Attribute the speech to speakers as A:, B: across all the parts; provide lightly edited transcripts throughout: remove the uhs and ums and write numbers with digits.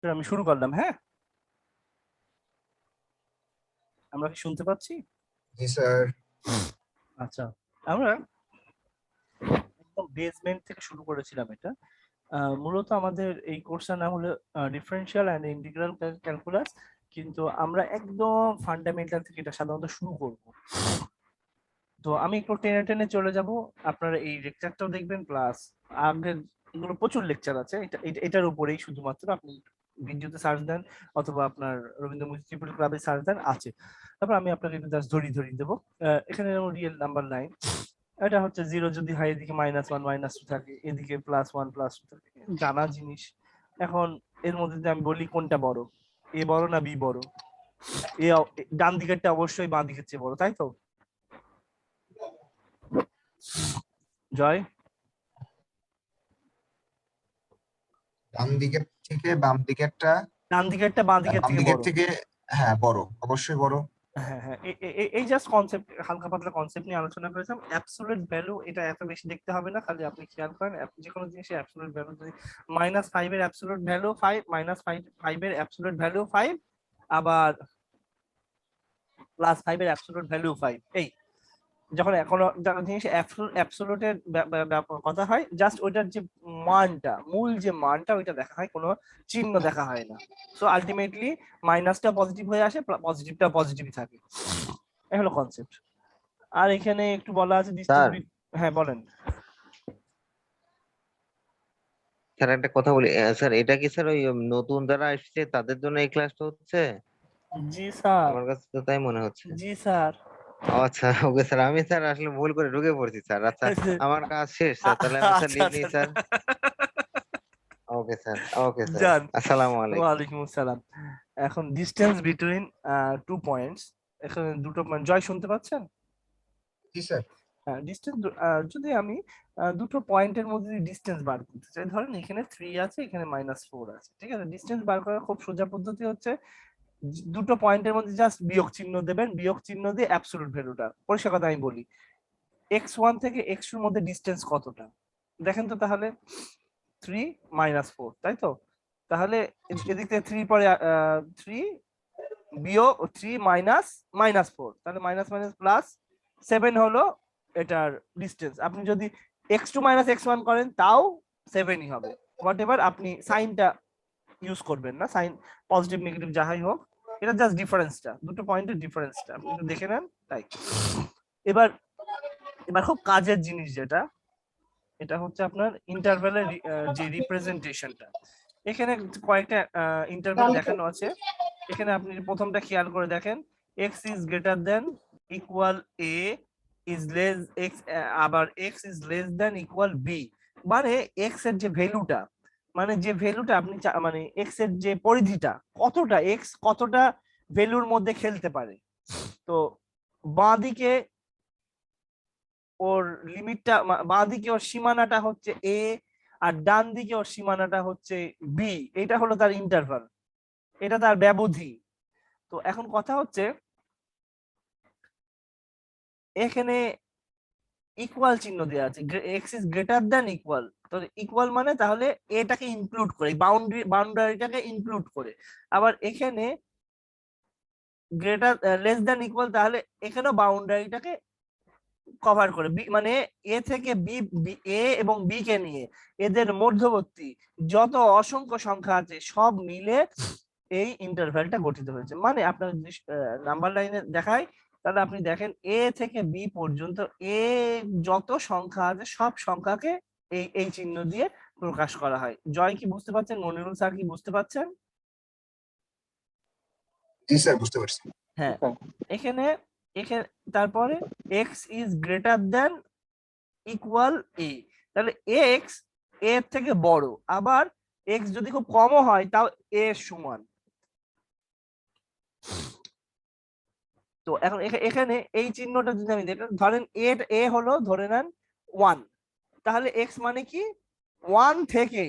A: আমি শুরু করলাম। হ্যাঁ, আমরা কি শুনতে পাচ্ছি?
B: জি স্যার।
A: আচ্ছা, আমরা একদম বেসমেন্ট থেকে শুরু করেছিলাম এটা। মূলত আমাদের এই কোর্সটার নাম হলো ডিফারেনশিয়াল অ্যান্ড ইন্টিগ্রাল ক্যালকুলাস, কিন্তু আমরা একদম ফান্ডামেন্টাল থেকে এটা সাধারণত শুরু করব। তো আমি একটু টেনে টেনে চলে যাব, আপনারা এই লেকচারটাও দেখবেন, প্লাস আগের এগুলো প্রচুর লেকচার আছে এটার উপরেই, শুধুমাত্র আপনি ভিডিওতে সার্চ দেন অথবা আপনার রবীন্দ্র মুজিবুর ক্লাবে সার্চ দেন, আছে। তারপর আমি আপনাকে একটু জাস্ট ধরিয়ে দেবো। এখানে রিয়েল নাম্বার লাইন, এটা হচ্ছে জিরো যদি হয় এদিকে -1 -2 থাকে, এদিকে +1 +2 থাকে, জানা জিনিস। এখন এর মধ্যে যদি আমি বলি কোনটা বড়, এ বড় না বি বড়, এ ডান দিকেরটা অবশ্যই বাঁ দিকের চেয়ে বড়, তাই তো? জয়,
B: ডান দিকের থেকে বাম দিকেরটা,
A: ডান দিকেরটা বাঁ দিকের
B: বাম
A: থেকে
B: দিকের
A: বড়।
B: থেকে, হ্যাঁ বড়, অবশ্যই বড়।
A: হ্যাঁ হ্যাঁ, এই জাস্ট কনসেপ্ট, হালকা পাতলা কনসেপ্ট নিয়ে আলোচনা করেছিলাম। অ্যাবসলিউট ভ্যালু এটা এত বেশি দেখতে হবে না, খালি আপনি খেয়াল করেন যে কোনো জিনিসের অ্যাবসলিউট ভ্যালু যদি -5 এর অ্যাবসলিউট ভ্যালু 5, -5 এর অ্যাবসলিউট ভ্যালু 5, আবার +5 এর অ্যাবসলিউট ভ্যালু 5, এই যখন কোনো জিনিস অ্যাবসলিউটের কথা হয়, জাস্ট ওইটার যে মানটা, মূল যে মানটা, ওইটা দেখা হয়, কোনো চিহ্ন দেখা হয় না। সো আলটিমেটলি মাইনাসটা পজিটিভ হয়ে আসে, পজিটিভটা পজিটিভই থাকে। এই হলো কনসেপ্ট। আর এখানে একটু বলা আছে ডিসটেন্স।
C: স্যার
A: হ্যাঁ বলেন।
C: স্যার একটা কথা বলি, স্যার এটা কি স্যার ওই নতুন যারা আসছে তাদের জন্য এই ক্লাসটা হচ্ছে?
A: জি স্যার।
C: আমার কাছে তো তাই মনে হচ্ছে।
A: জি স্যার।
C: ও আচ্ছা, ওকে স্যার, আমি স্যার আসলে ভুল করে ঢুকে পড়ছি স্যার। আচ্ছা, আমার কাজ শেষ স্যার, তাহলে আমি স্যার
A: আচ্ছা
C: লিভ নিই
A: আচ্ছা।
C: Sir. Okay sir, okay sir,
A: যান।
C: আসসালামু আলাইকুম।
A: ওয়ালাইকুম আসসালাম। এখন ডিসটেন্স বিটুইন 2 পয়েন্টস, এখানে দুটো পয়েন্ট, জয় শুনতে পাচ্ছেন?
B: জি স্যার।
A: হ্যাঁ, ডিসটেন্স যদি আমি দুটো পয়েন্টের মধ্যে ডিসটেন্স বার করতে চাই, ধরেন এখানে 3 আছে, এখানে -4 আছে, ঠিক আছে? ডিসটেন্স বার করার খুব সোজা পদ্ধতি হচ্ছে, দুটো পয়েন্টের মধ্যে জাস্ট বিয়োগ চিহ্ন দেবেন, বিয়োগ চিহ্ন দিয়ে অ্যাবসলিউট ভ্যালুটা, পরিষ্কার কথা আমি বলি, x1 থেকে x2 এর মধ্যে ডিসটেন্স কতটা দেখেন তো তাহলে। 3 -4, তাই তো? তাহলে এদিক থেকে 3 পরে 3 বিয়োগ 3 -4, তাহলে মাইনাস মাইনাস প্লাস 7 হলো এটার ডিসটেন্স। আপনি যদি x2 -x1 করেন তাও 7ই হবে, হোয়াট এভার আপনি সাইনটা ইউজ করবেন না, সাইন পজিটিভ নেগেটিভ যাহাই হোক, এটা জাস্ট ডিফারেন্সটা, দুটো পয়েন্টের ডিফারেন্সটা আপনি একটু দেখে নেন, তাই। এবার এবার খুব কাজের জিনিস যেটা, এটা হচ্ছে আপনার ইন্টারভ্যালের যে রিপ্রেজেন্টেশনটা। এখানে কয়েকটা ইন্টারভ্যাল দেখানো আছে, এখানে আপনি প্রথমটা খেয়াল করে দেখেন, x is greater than equal a, is less x, আবার x is less than equal b, মানে এক্স এর যে ভ্যালুটা, মানে যে ভ্যালুটা আপনি মানে এক্স এর যে পরিধিটা, কতটা এক্স কতটা ভ্যালুর মধ্যে খেলতে পারে। তো বাঁ দিকে ওর লিমিটটা, বাঁ দিকে ওর সীমানাটা হচ্ছে এ, আর ডান দিকে ওর সীমানাটা হচ্ছে বি, এটা হলো তার ইন্টারভাল, এটা তার ব্যবধি। তো এখন কথা হচ্ছে, এখানে ইকুয়াল চিহ্ন দেওয়া আছে, x is greater than equal, তো ইকুয়াল মানে তাহলে এটাকে ইনক্লুড করে, বাউন্ডারিটাকে ইনক্লুড করে। আবার এখানে গ্রেটার লেস দ্যান ইকুয়াল, তাহলে এখানেও বাউন্ডারিটাকে কভার করে, মানে এ থেকে বি, এ এবং বি কে নিয়ে এদের মধ্যবর্তী যত অসংখ্য সংখ্যা আছে সব মিলে এই ইন্টারভ্যালটা গঠিত হয়েছে। মানে আপনার নাম্বার লাইনে দেখায়, তাহলে আপনি দেখেন এ থেকে বি পর্যন্ত এ যত সংখ্যা আছে সব সংখ্যাকে এই চিহ্ন দিয়ে প্রকাশ করা হয়। জয় কি বুঝতে পারছেন? মনিরুল স্যার কি বুঝতে পারছেন?
B: জি স্যার, বুঝতে পারছি।
A: হ্যাঁ, এখানে এখানে তারপরে x is greater than equal a, তাহলে এক্স এর থেকে বড়, আবার এক্স যদি খুব কমও হয় তাও এ এর সমান। তো এখন এখানে এই চিহ্নটা যদি আমি দেখেন, ধরেন এ হলো ধরে নেন 1, তাহলে এক্স মানে কি 1 থেকে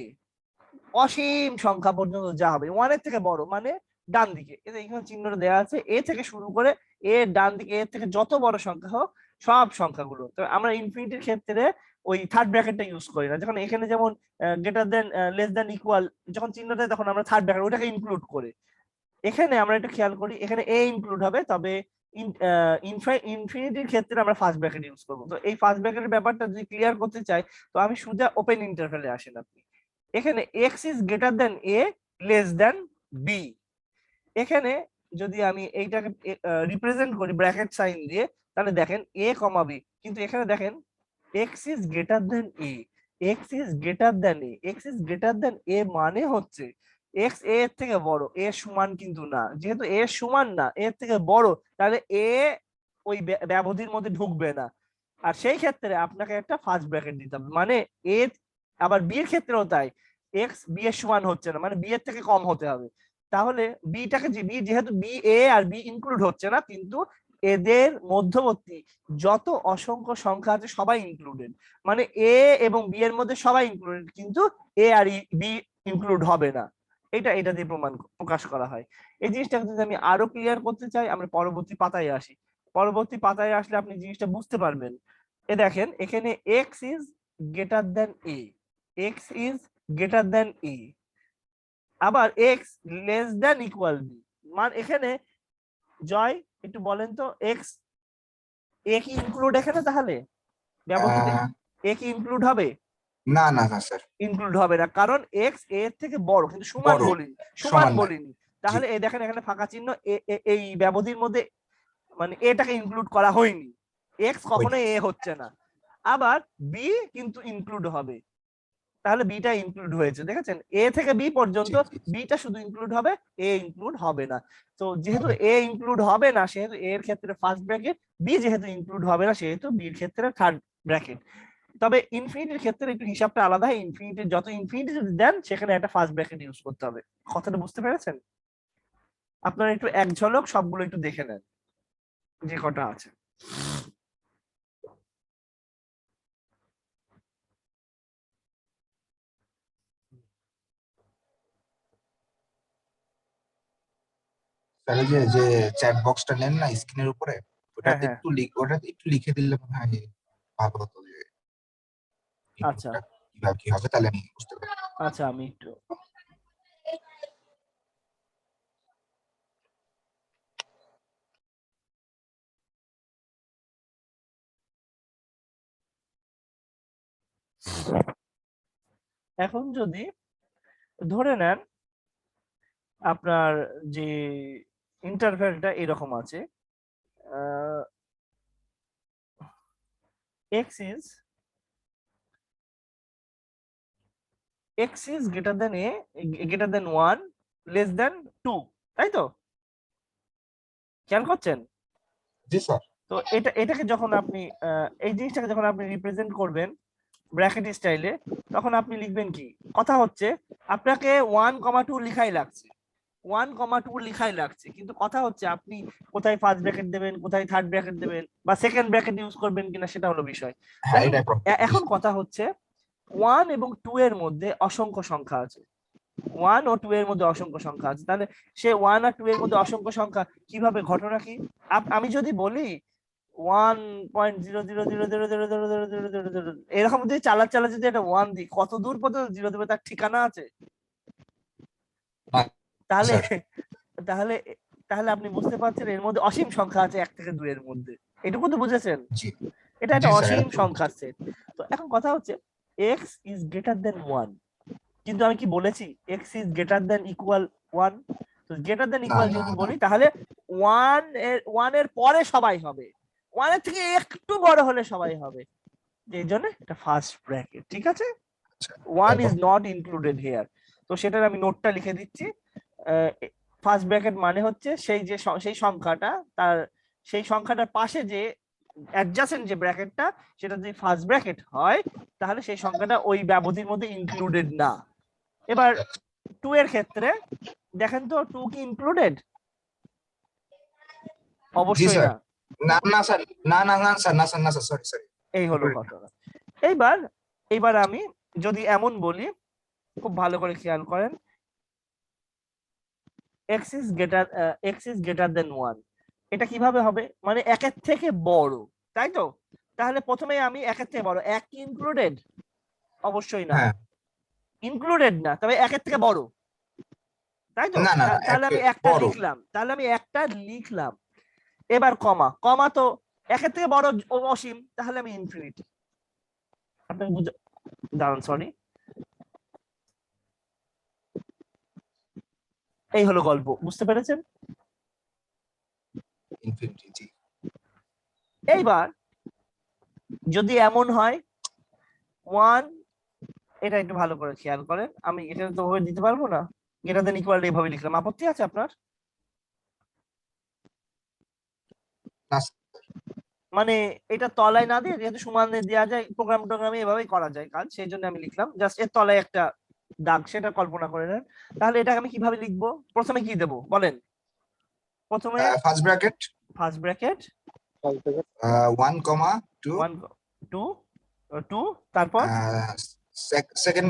A: অসীম সংখ্যা পর্যন্ত যা হবে, 1 এর থেকে বড় মানে ডান দিকে, এখানে চিহ্নটা দেওয়া আছে, এ থেকে শুরু করে এ ডান দিকে, এর থেকে যত বড় সংখ্যা হোক সব সংখ্যাগুলো। তো আমরা ইনফিনিটির ক্ষেত্রে ওই থার্ড ব্র্যাকেটটা ইউজ করি না। যখন এখানে যেমন greater than less than equal যখন চিহ্ন দেয় তখন আমরা থার্ড ব্র্যাকেট ওটাকে ইনক্লুড করি। এখানে আমরা একটু খেয়াল করি, এখানে এ ইনক্লুড হবে, তবে ইনফিনিটির ক্ষেত্রে আমরা ফার্স্ট ব্র্যাকেট ইউজ করবো। তো এই ফার্স্ট ব্র্যাকেটের ব্যাপারটা যদি ক্লিয়ার করতে চাই তো আমি সোজা ওপেন ইন্টারভ্যালে আসেন আপনি। এখানে x is greater than a less than b. এখানে যদি আমি এইটাকে রিপ্রেজেন্ট করি ব্র্যাকেট সাইন দিয়ে, তাহলে দেখেন এ কমা বি, কিন্তু এখানে দেখেন x is greater than a, x is greater than a, x is greater than a মানে হচ্ছে এক্স এ এর থেকে বড়, এ সমান কিন্তু না। যেহেতু এ সমান না, এর থেকে বড়, তাহলে এ ওই ব্যবধির মধ্যে ঢুকবে না। আর সেই ক্ষেত্রে আপনাকে একটা ফার্স্ট ব্র্যাকেট দিতে হবে, মানে এ, আবার বি এর ক্ষেত্রেও তাই, এক্স বি এর সমান হচ্ছে না, মানে বি এর থেকে কম হতে হবে। তাহলে বিটাকে বি, যেহেতু বি এ আর বি ইনক্লুড হচ্ছে না, কিন্তু এদের মধ্যবর্তী যত অসংখ্য সংখ্যা আছে সবাই ইনক্লুডেড, মানে এ এবং বি এর মধ্যে সবাই ইনক্লুডেড, কিন্তু এ আর বি ইনক্লুড হবে না। এটা দিয়ে প্রকাশ করা হয়। এই জিনিসটা যদি আমি আরো ক্লিয়ার করতে চাই, আমরা পরবর্তী পাতায় আসি। পরবর্তী পাতায় আসলে আপনি জিনিসটা বুঝতে পারবেন। এ দেখেন এখানে x is greater than a, x is greater than a, আবার x less than equal b. মানে এখানে জয় একটু বলেন তো, এক্স এ কি ইনক্লুড এখানে? তাহলে ব্যবধানে এ কি ইনক্লুড হবে?
B: না না না স্যার,
A: ইনক্লুড হবে না, কারণ এক্স এর থেকে বড়, কিন্তু সমান
B: বড়,
A: বলিনি, সমান
B: সমান না।
A: বলিনি। তাহলে এই দেখেন এখানে ফাঁকা চিহ্ন, এই ব্যবধির মধ্যে মানে এটাকে ইনক্লুড করা হয়নি, এক্স কখনোই এ হচ্ছে না। আবার বি কিন্তু ইনক্লুড হবে, তাহলে বিটা ইনক্লুড হয়েছে, দেখেছেন? এ থেকে বি পর্যন্ত বিটা শুধু ইনক্লুড হবে, এ ইনক্লুড হবে না। তো যেহেতু এ ইনক্লুড হবে না, সেহেতু এ এর ক্ষেত্রে ফার্স্ট ব্র্যাকেট, বি যেহেতু ইনক্লুড হবে না, সেহেতু বি এর ক্ষেত্রে থার্ড ব্র্যাকেট। তবে ইনফিনিটির ক্ষেত্রে একটু হিসাবটা আলাদা হয়, ইনফিনিটির যত ইনফিনিটি যদি দেন সেখানে একটা ফার্স্ট ব্র্যাকেট ইউজ করতে হবে। কথাটা বুঝতে পেরেছেন? আপনারা একটু এক ঝলক সবগুলো একটু দেখে নেন যে কটা আছে।
B: স্যার যে যে চ্যাট বক্সটা নেন না স্ক্রিনের উপরে,
A: হ্যাঁ
B: ওটাতে
A: হ্যাঁ,
B: ওটাতে একটু লিখে দিলে মনে হয় ভালো হতো, যে
A: আচ্ছা
B: ইনপুটটা কিভাবে কি হবে, তাহলে আমি বুঝতে পারি।
A: আচ্ছা, আমি একটু এখন যদি ধরে নেন আপনার যে ইন্টারভ্যালটা এরকম আছে, x is greater than a, greater than 1, less than 2, তাই তো? খেয়াল করছেন?
B: জি স্যার।
A: তো এটাকে যখন আপনি এই জিনিসটাকে যখন আপনি রিপ্রেজেন্ট করবেন ব্র্যাকেট স্টাইলে, তখন আপনি লিখবেন কি? কথা হচ্ছে আপনাকে 1,2 লিখাই লাগছে, 1,2 লিখাই লাগছে, কিন্তু কথা হচ্ছে আপনি কোথায় ফার্স্ট ব্র্যাকেট দেবেন, কোথায় থার্ড ব্র্যাকেট দেবেন, বা সেকেন্ড ব্র্যাকেট ইউজ করবেন কিনা সেটা হলো বিষয়।
B: হ্যাঁ, এটাই প্রবলেম।
A: এখন কথা হচ্ছে 1 এবং 2 এর মধ্যে অসংখ্য সংখ্যা আছে, 1 ও 2 এর মধ্যে অসংখ্য সংখ্যা আছে, তাহলে সে 1 আর 2 এর মধ্যে অসংখ্য সংখ্যা কিভাবে, ঘটনা কি? আমি যদি বলি 1.000000000 এরকম যদি চালা যদি একটা 1 দিই, কত দূর পর্যন্ত জিরো দেবে তার ঠিকানা আছে? তাহলে তাহলে তাহলে আপনি বুঝতে পারছেন এর মধ্যে অসীম সংখ্যা আছে 1 থেকে 2 এর মধ্যে। এটুকু তো বুঝেছেন?
B: জি
A: এটা একটা
B: জি স্যার,
A: অসীম
B: এটা তো
A: সংখ্যার সেট। তো এখন কথা হচ্ছে x is greater than 1, কিন্তু আমি কি বলেছি x is greater than equal 1? তো greater than
B: না
A: equal
B: না
A: যেহেতু
B: না।
A: বলি, তাহলে 1 এর পরে সবাই হবে, 1 এর থেকে একটু বড় হলে সবাই হবে, এই জন্য এটা ফার্স্ট ব্র্যাকেট, ঠিক আছে?
B: আচ্ছা,
A: 1 is
B: তারপর
A: not included here। তো সেটার আমি নোটটা লিখে দিচ্ছি। ফার্স্ট ব্র্যাকেট মানে হচ্ছে সেই সংখ্যাটা, তার সেই সংখ্যাটার পাশে যে অ্যাডজাসেন্ট যে ব্র্যাকেটটা, সেটা যদি ফার্স্ট ব্র্যাকেট হয়, তাহলে সেই সংখ্যাটা ওই ব্যবধির মধ্যে ইনক্লুডেড না। এবার 2 এর ক্ষেত্রে দেখেন তো 2 কি ইনক্লুডেড?
B: জি
A: অবশ্যই
B: স্যার।
A: না।
B: না না স্যার, না না না স্যার, না স্যার, না স্যার, সরি সরি।
A: এই হলো ঘটনা। এইবার আমি যদি এমন বলি, খুব ভালো করে খেয়াল করেন, x is greater than 1, এটা কিভাবে হবে? মানে 1 এর থেকে বড়, তাই তো? তাহলে প্রথমে আমি একের থেকে বড়, এক কি ইনক্লুডেড? অবশ্যই না,
B: হ্যাঁ
A: ইনক্লুডেড না, তবে একের থেকে বড়, তাই তো?
B: না না না
A: তাহলে আমি একটা
B: বড়
A: লিখলাম, তাহলে আমি একটা লিখলাম। এবার কমা, কমা তো একের থেকে বড় অসীম, তাহলে আমি ইনফিনিটি। আপনি বুঝে দাঁড়ান, সরি, এই হলো গল্প, বুঝতে পেরেছেন?
B: ইনফিনিটি জি।
A: এইবার যদি এমন হয় 1, এটা একটু ভালো করে খেয়াল করেন, আমি এটা তো ওভাবে দিতে পারবো না, গ্রেটার দেন ইকুয়াল এইভাবে লিখলাম, আপত্তি আছে আপনার?
B: না
A: মানে এটা তলায় না দিয়ে, যেহেতু সমান দেওয়া যায়, প্রোগ্রামে এভাবেই করা যায় কাজ, সেই জন্য আমি লিখলাম জাস্ট এর তলায় একটা দাগ, সেটা কল্পনা করে নেন। তাহলে এটা আমি কিভাবে লিখবো? প্রথমে কি দেবো বলেন? প্রথমে
B: ফার্স্ট ব্র্যাকেট
A: ফার্স্ট ব্র্যাকেট
B: 1, 2
A: 1 2 2, তারপর
B: সেকেন্ড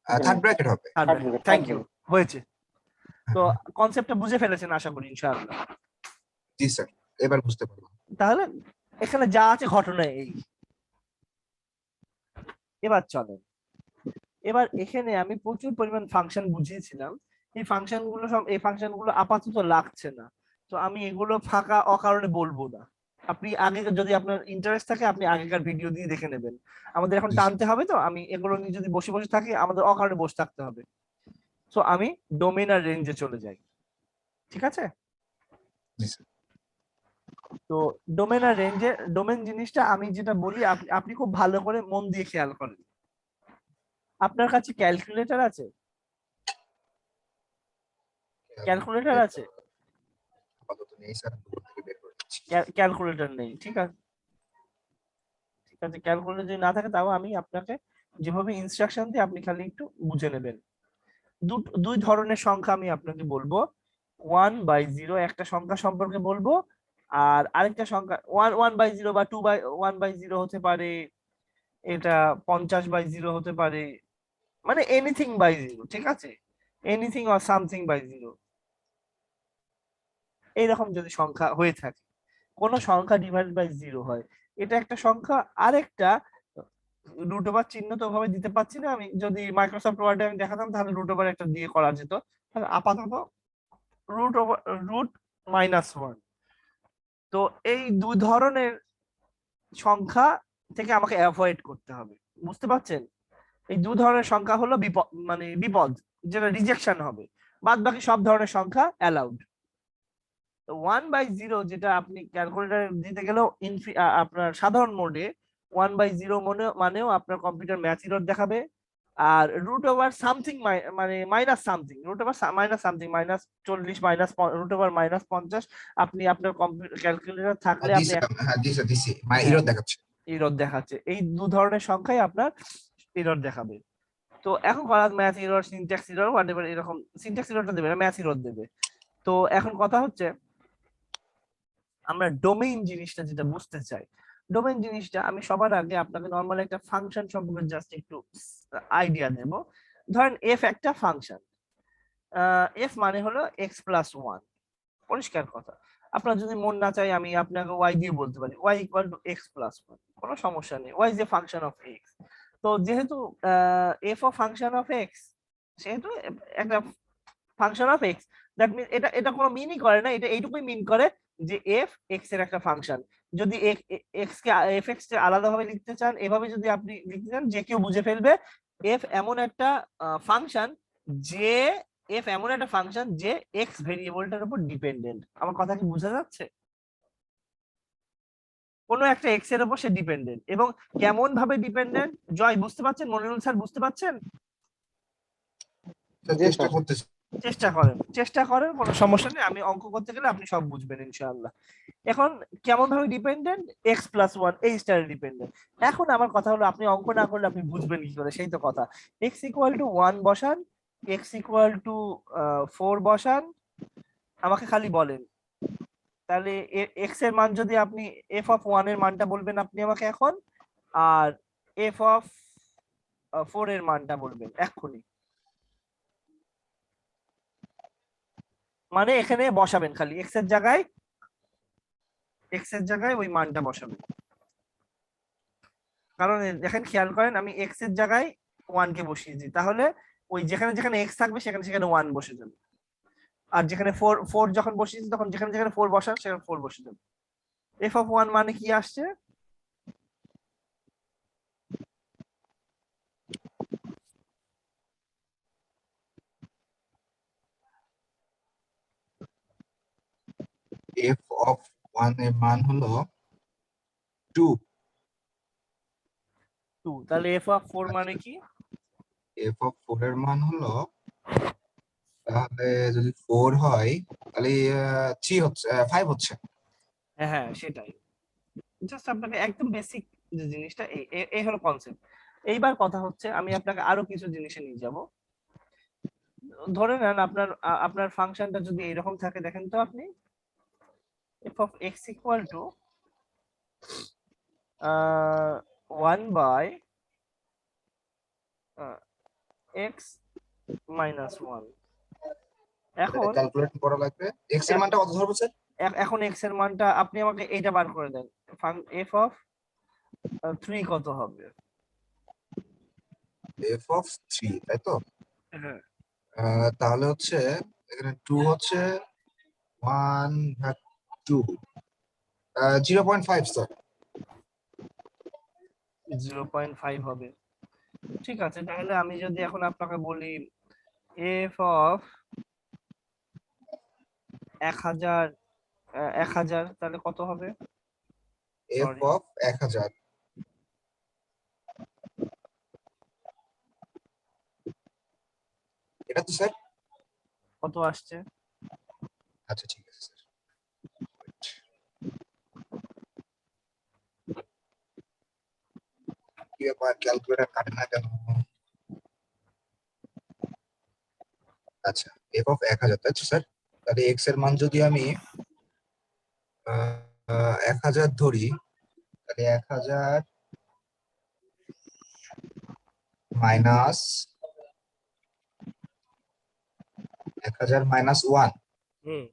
B: থার্ড ব্র্যাকেট হবে।
A: থ্যাংক ইউ, হয়েছে। তো কনসেপ্টটা বুঝে ফেলেছেন আশা করি ইনশাআল্লাহ।
B: জি স্যার, এবার বুঝতে পারলাম।
A: তাহলে এখানে যা আছে ঘটনা এই। এবার চলেন, এবার এখানে আমি প্রচুর পরিমাণ ফাংশন বুঝিয়েছিলাম, এই ফাংশন গুলো আপাতত লাগছে না, তো আমি এগুলো ফাঁকা অকারণে বলবো না। আপনি আগে যদি আপনার ইন্টারেস্ট থাকে, আপনি আগেকার ভিডিও দিয়ে দেখে নেবেন। আমাদের এখন
B: জি,
A: টানতে হবে, তো আমি এগুলো নিয়ে যদি বসে বসে থাকি, আমাদের অকারণে বসে থাকতে হবে। তো আমি ডোমেন আর রেঞ্জে চলে যাই, ঠিক আছে?
B: জি স্যার।
A: তো ডোমেন আর রেঞ্জে, ডোমেন জিনিসটা আমি যেটা বলি, আপনি খুব ভালো করে মন দিয়ে খেয়াল করেন। আপনার কাছে ক্যালকুলেটর আছে? ক্যালকুলেটর আছে?
B: আপাতত নেই স্যার, গুগল থেকে বের করে দিচ্ছি।
A: ক্যালকুলেটর নেই, ঠিক আছে, ঠিক আছে। ক্যালকুলেটর যদি না থাকে, তাও আমি আপনাকে যেভাবে ইনস্ট্রাকশন দিই, আপনি খালি একটু বুঝে নেবেন। দুই ধরনের সংখ্যা আমি আপনাকে বলবো। 1/0 একটা সংখ্যা সম্পর্কে বলবো, আর আরেকটা সংখ্যা 1/0 বা 2/1/0 হতে পারে, এটা 50/0 হতে পারে, মানে এনিথিং বাই জিরো, ঠিক আছে? Anything or something by zero, এইরকম যদি সংখ্যা হয়ে থাকে, কোন সংখ্যা ডিভাইড বাই জিরো হয়, এটা একটা সংখ্যা। আরেকটা রুট ওভার চিহ্ন তো ওভাবে দিতে পারছি না, আমি যদি মাইক্রোসফট ওয়ার্ডে আমি দেখাতাম, তাহলে রুট ওভার একটা দিয়ে করা যেত। তাহলে আপাতত রুট ওভার, রুট -1। তো এই দুই ধরনের সংখ্যা থেকে আমাকে অ্যাভয়েড করতে হবে, বুঝতে পারছেন? এই দু ধরনের সংখ্যা হলো বিপদ, মানে বিপদ, যেটা রিজেকশন হবে। বাদ বাকি সব ধরনের সংখ্যা অ্যালাউড। 1/0 যেটা আপনি ক্যালকুলেটর দিতে গেলেও আপনার সাধারণ মোডে 1/0 মানেও আপনার কম্পিউটার ম্যাথ এরর দেখাবে। আর রুট ওভার সামথিং, মানে minus something, root over minus something, -40 minus root over -50, আপনি আপনার কম্পিউটার ক্যালকুলেটর থাকলে
B: জি
A: আপনি
B: স্যার, হ্যাঁ জি স্যার দিছি, মানে
A: হ্যাঁ,
B: এরর দেখাচ্ছে।
A: এরর দেখাচ্ছে। এই দু ধরনের সংখ্যাই আপনার এরর দেখাবে। তো এখন math error, syntax error, whatever, এরকম সিনট্যাক্স এররটা দেবে না, ম্যাথ এরর দেবে। তো এখন কথা হচ্ছে, আমরা ডোমেইন জিনিসটা যেটা বুঝতে চাই, ডোমেইন জিনিসটা আমি সবার আগে আপনাকে নরমাল একটা ফাংশন সম্পর্কে জাস্ট একটু আইডিয়া দেব। ধরেন এফ একটা ফাংশন, এফ মানে হলো x+1, পরিষ্কার কথা। আপনার যদি মন না চাই, আমি আপনাকে ওয়াই দিয়ে বলতে পারি, y = x+1, কোনো সমস্যা নেই, y is a function of x. তো যেহেতু f of function of x, সেহেতু একটা function of x, that mean এটা এটা কোনো মিনই করে না, এটা এইটুকুই মিন করে যে এফ এক্স এর একটা ফাংশন। যদি এক্স কে এফ এক্স কে আলাদাভাবে লিখতে চান, এভাবে যদি আপনি লিখতে চান, যে কেউ বুঝে ফেলবে এফ এমন একটা ফাংশন, যে এফ এমন একটা ফাংশন যে এক্স ভেরিয়েবলটার উপর ডিপেন্ডেন্ট। আমার কথা কি বোঝা যাচ্ছে? কোনো একটা এক্স এর উপর সে ডিপেন্ডেন্ট, এবং কেমন ভাবে ডিপেন্ডেন্ট, জয় বুঝতে পারছেন? মনিরুল স্যার বুঝতে পারছেন?
B: স্যার চেষ্টা করতেছি।
A: চেষ্টা করেন, কোনো সমস্যা নেই, আমি অঙ্ক করতে গেলে আপনি সব বুঝবেন ইনশাআল্লাহ। এখন কেমন ভাবে ডিপেন্ডেন্ট? x+1 এই স্টারে ডিপেন্ডেন্ট। এখন আমার কথা হলো, আপনি অঙ্ক না করলে আপনি বুঝবেন কি করে, সেই তো কথা। x=1 বসান, x=4 বসান, আমাকে খালি বলেন, তাহলে x এর মান যদি আপনি f(1) এর মানটা বলবেন আপনি আমাকে এখন, আর f(4) এর মানটা বলবেন এক্ষুনি। মানে এখানে বসাবেন খালি x এর জায়গায় ওই মানটা বসাবেন। কারণ দেখেন খেয়াল করেন আমি এক্স এর জায়গায় 1 কে বসিয়েছি, তাহলে ওই যেখানে যেখানে এক্স থাকবে সেখানে সেখানে 1 বসে যাবে। আর যেখানে 4 যখন বসিয়েছি তখন যেখানে যেখানে 4 বসান সেখানে 4 বসে যাবে। এফ অফ 1 মানে কি আসছে?
B: এফ অফ 1 এর মান হলো 2।
A: 2। তাহলে এফ অফ 4 মানে কি?
B: এফ অফ 4 এর মান হলো, তাহলে যদি 4 হয় তাহলে 3 হচ্ছে, 5 হচ্ছে।
A: হ্যাঁ হ্যাঁ সেটাই, জাস্ট আপনাকে একদম বেসিক যে জিনিসটা এই হলো কনসেপ্ট। এইবার কথা হচ্ছে আমি আপনাকে আরো কিছু জিনিসে নিয়ে যাব। ধরে নেন আপনার আপনার ফাংশনটা যদি এরকম থাকে, দেখেন তো আপনি f of x equal to 1 by x minus 1।
B: এটা
A: এখন
B: ক্যালকুলেট করা লাগবে। এক্স এর মানটা কত ধরবো স্যার?
A: এখন এক্স এর মানটা আপনি আমাকে এইটা বার করে দেন, এফ অফ 3 কত হবে?
B: এফ অফ 3, তাই তো?
A: হ্যাঁ
B: তাহলে হচ্ছে এখানে 2 হচ্ছে 1 ভাগ 2, 0.5 স্যার।
A: 0.5 হবে। ঠিক আছে, তাহলে আমি যদি এখন আপনাকে বলি এফ অফ 1000 তাহলে কত হবে?
B: এফ
A: সরি,
B: অফ 1000, এটা তো স্যার।
A: কত আসছে?
B: আচ্ছা ঠিক আছে স্যার। কি ব্যাপার, ক্যালকুলেটর কাটে না কেন? আচ্ছা, এফ অফ 1000, তাই তো স্যার? তাহলে এক্স এর মান যদি আমি 1000 ধরি, তাহলে 1000 মাইনাস 1,
A: হুম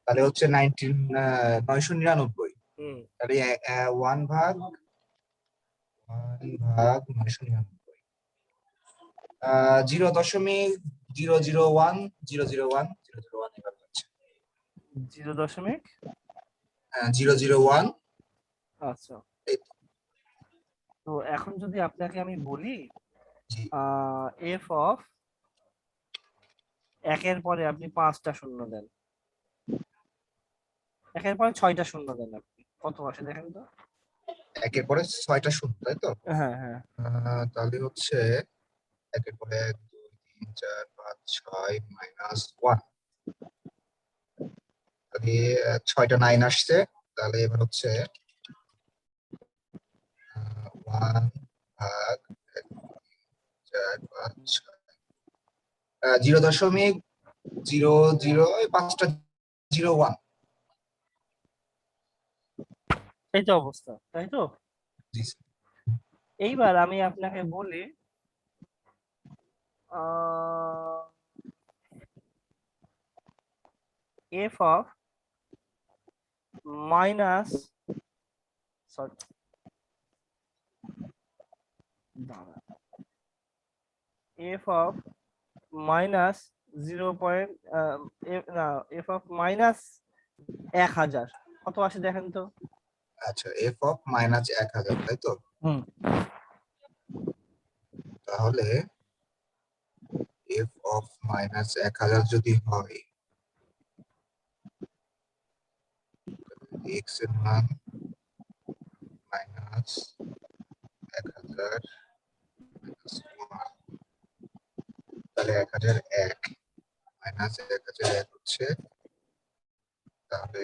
B: তাহলে হচ্ছে 999।
A: হুম
B: তাহলে 1 ভাগ 999, 0.001 এভাবে হচ্ছে। 0.001।
A: আচ্ছা, তো এখন যদি আপনাকে আমি বলি
B: জি,
A: এফ অফ 1 পরে আপনি 5টা শূন্য দেন, 1 পরে 6টা শূন্য দেন, আপনি কত আসে দেখেন তো?
B: 1 পরে 6টা শূন্য, তাই তো?
A: হ্যাঁ হ্যাঁ
B: তাহলে হচ্ছে 1 পরে 1, 2, 3, 4, 5, 6 মাইনাস 1, তাহলে 6টা 9 আসছে। তাহলে এবার হচ্ছে 1 ভাগ 1, 4, 5, 6, 0.00, 5টা 01।
A: এই তো অবস্থা, তাই তো?
B: জি স্যার।
A: এইবার আমি আপনাকে বলি F of minus, sorry F of minus 0. না, এফ অফ মাইনাস 1000 কত আসে দেখেন তো?
B: আচ্ছা, এফ অফ মাইনাস 1000, তাই তো?
A: হুম
B: তাহলে এফ অফ মাইনাস 1000 যদি হয়, এক্স এর মান মাইনাস 1000 মাইনাস 1, তাহলে 1001 মাইনাস 1001 হচ্ছে, তাহলে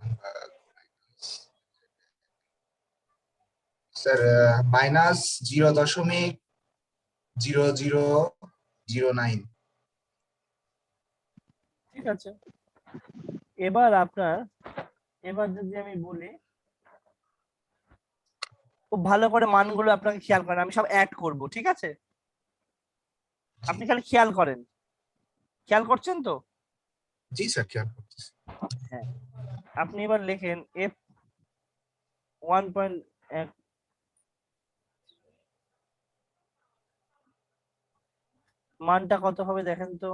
B: 1 ভাগ স্যার মাইনাস 0.0009।
A: ঠিক আছে, এবার আপনার, এবার যদি আমি বলি খুব ভালো করে মানগুলো আপনাকে খেয়াল করেন, আমি সব অ্যাড করব, ঠিক আছে?
B: জি
A: আপনি খালি খেয়াল করেন, খেয়াল করছেন তো?
B: জি স্যার, খেয়াল করতেছি।
A: হ্যাঁ, আপনি এবার লেখেন এফ 1. এক মানটা কত হবে দেখেন তো?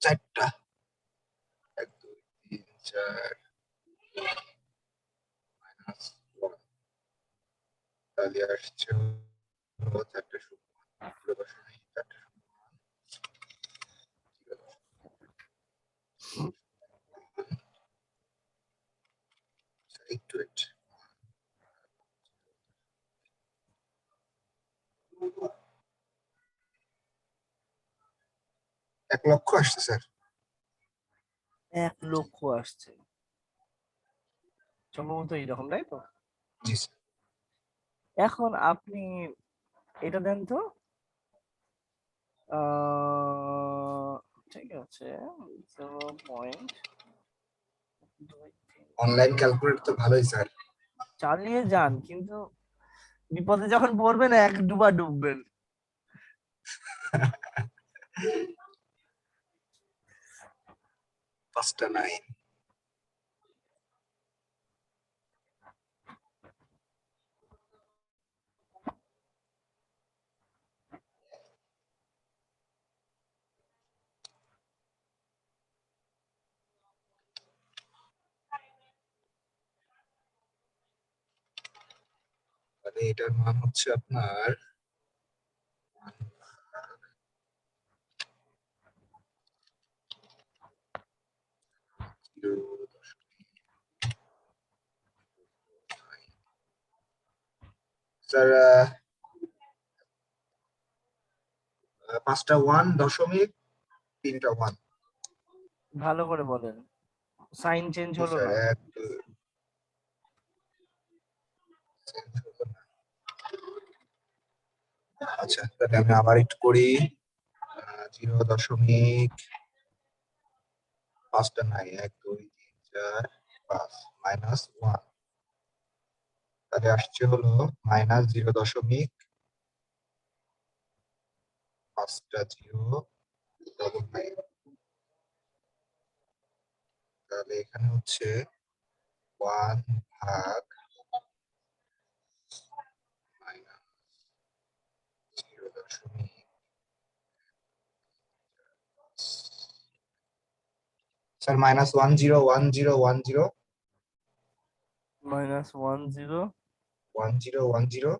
B: 1.4টা 1 2 3 4 মাইনাস 1 তাহলে আসছে হলো 4টা শূন্য 0.4টা একটু 1 লক্ষ আসছে স্যার।
A: 1 লক্ষ আসছে সম্ভবত এইরকম, তাই তো?
B: জি স্যার।
A: এখন আপনি এটা দেন তো, ঠিক আছে, 0.23
B: অনলাইন ক্যালকুলেটর তো ভালোই স্যার।
A: চালিয়ে যান, কিন্তু বিপদে যখন পড়বেন এক ডুবা ডুববেন।
B: পাঁচটা 9 তাহলে এটার মান হচ্ছে আপনার 0. স্যার 5টা 1.3টা 1।
A: ভালো করে বলেন, সাইন চেঞ্জ হলো
B: স্যার
A: না?
B: আচ্ছা তাহলে আমি আবার একটু করি। 0.5টা নাই 1 2 3 4 5 মাইনাস 1 তাহলে আসছে হলো মাইনাস 0.5টা 0.9। তাহলে এখানে হচ্ছে 1 ভাগ মাইনাস 0.5 স্যার মাইনাস 101010
A: -10
B: 1010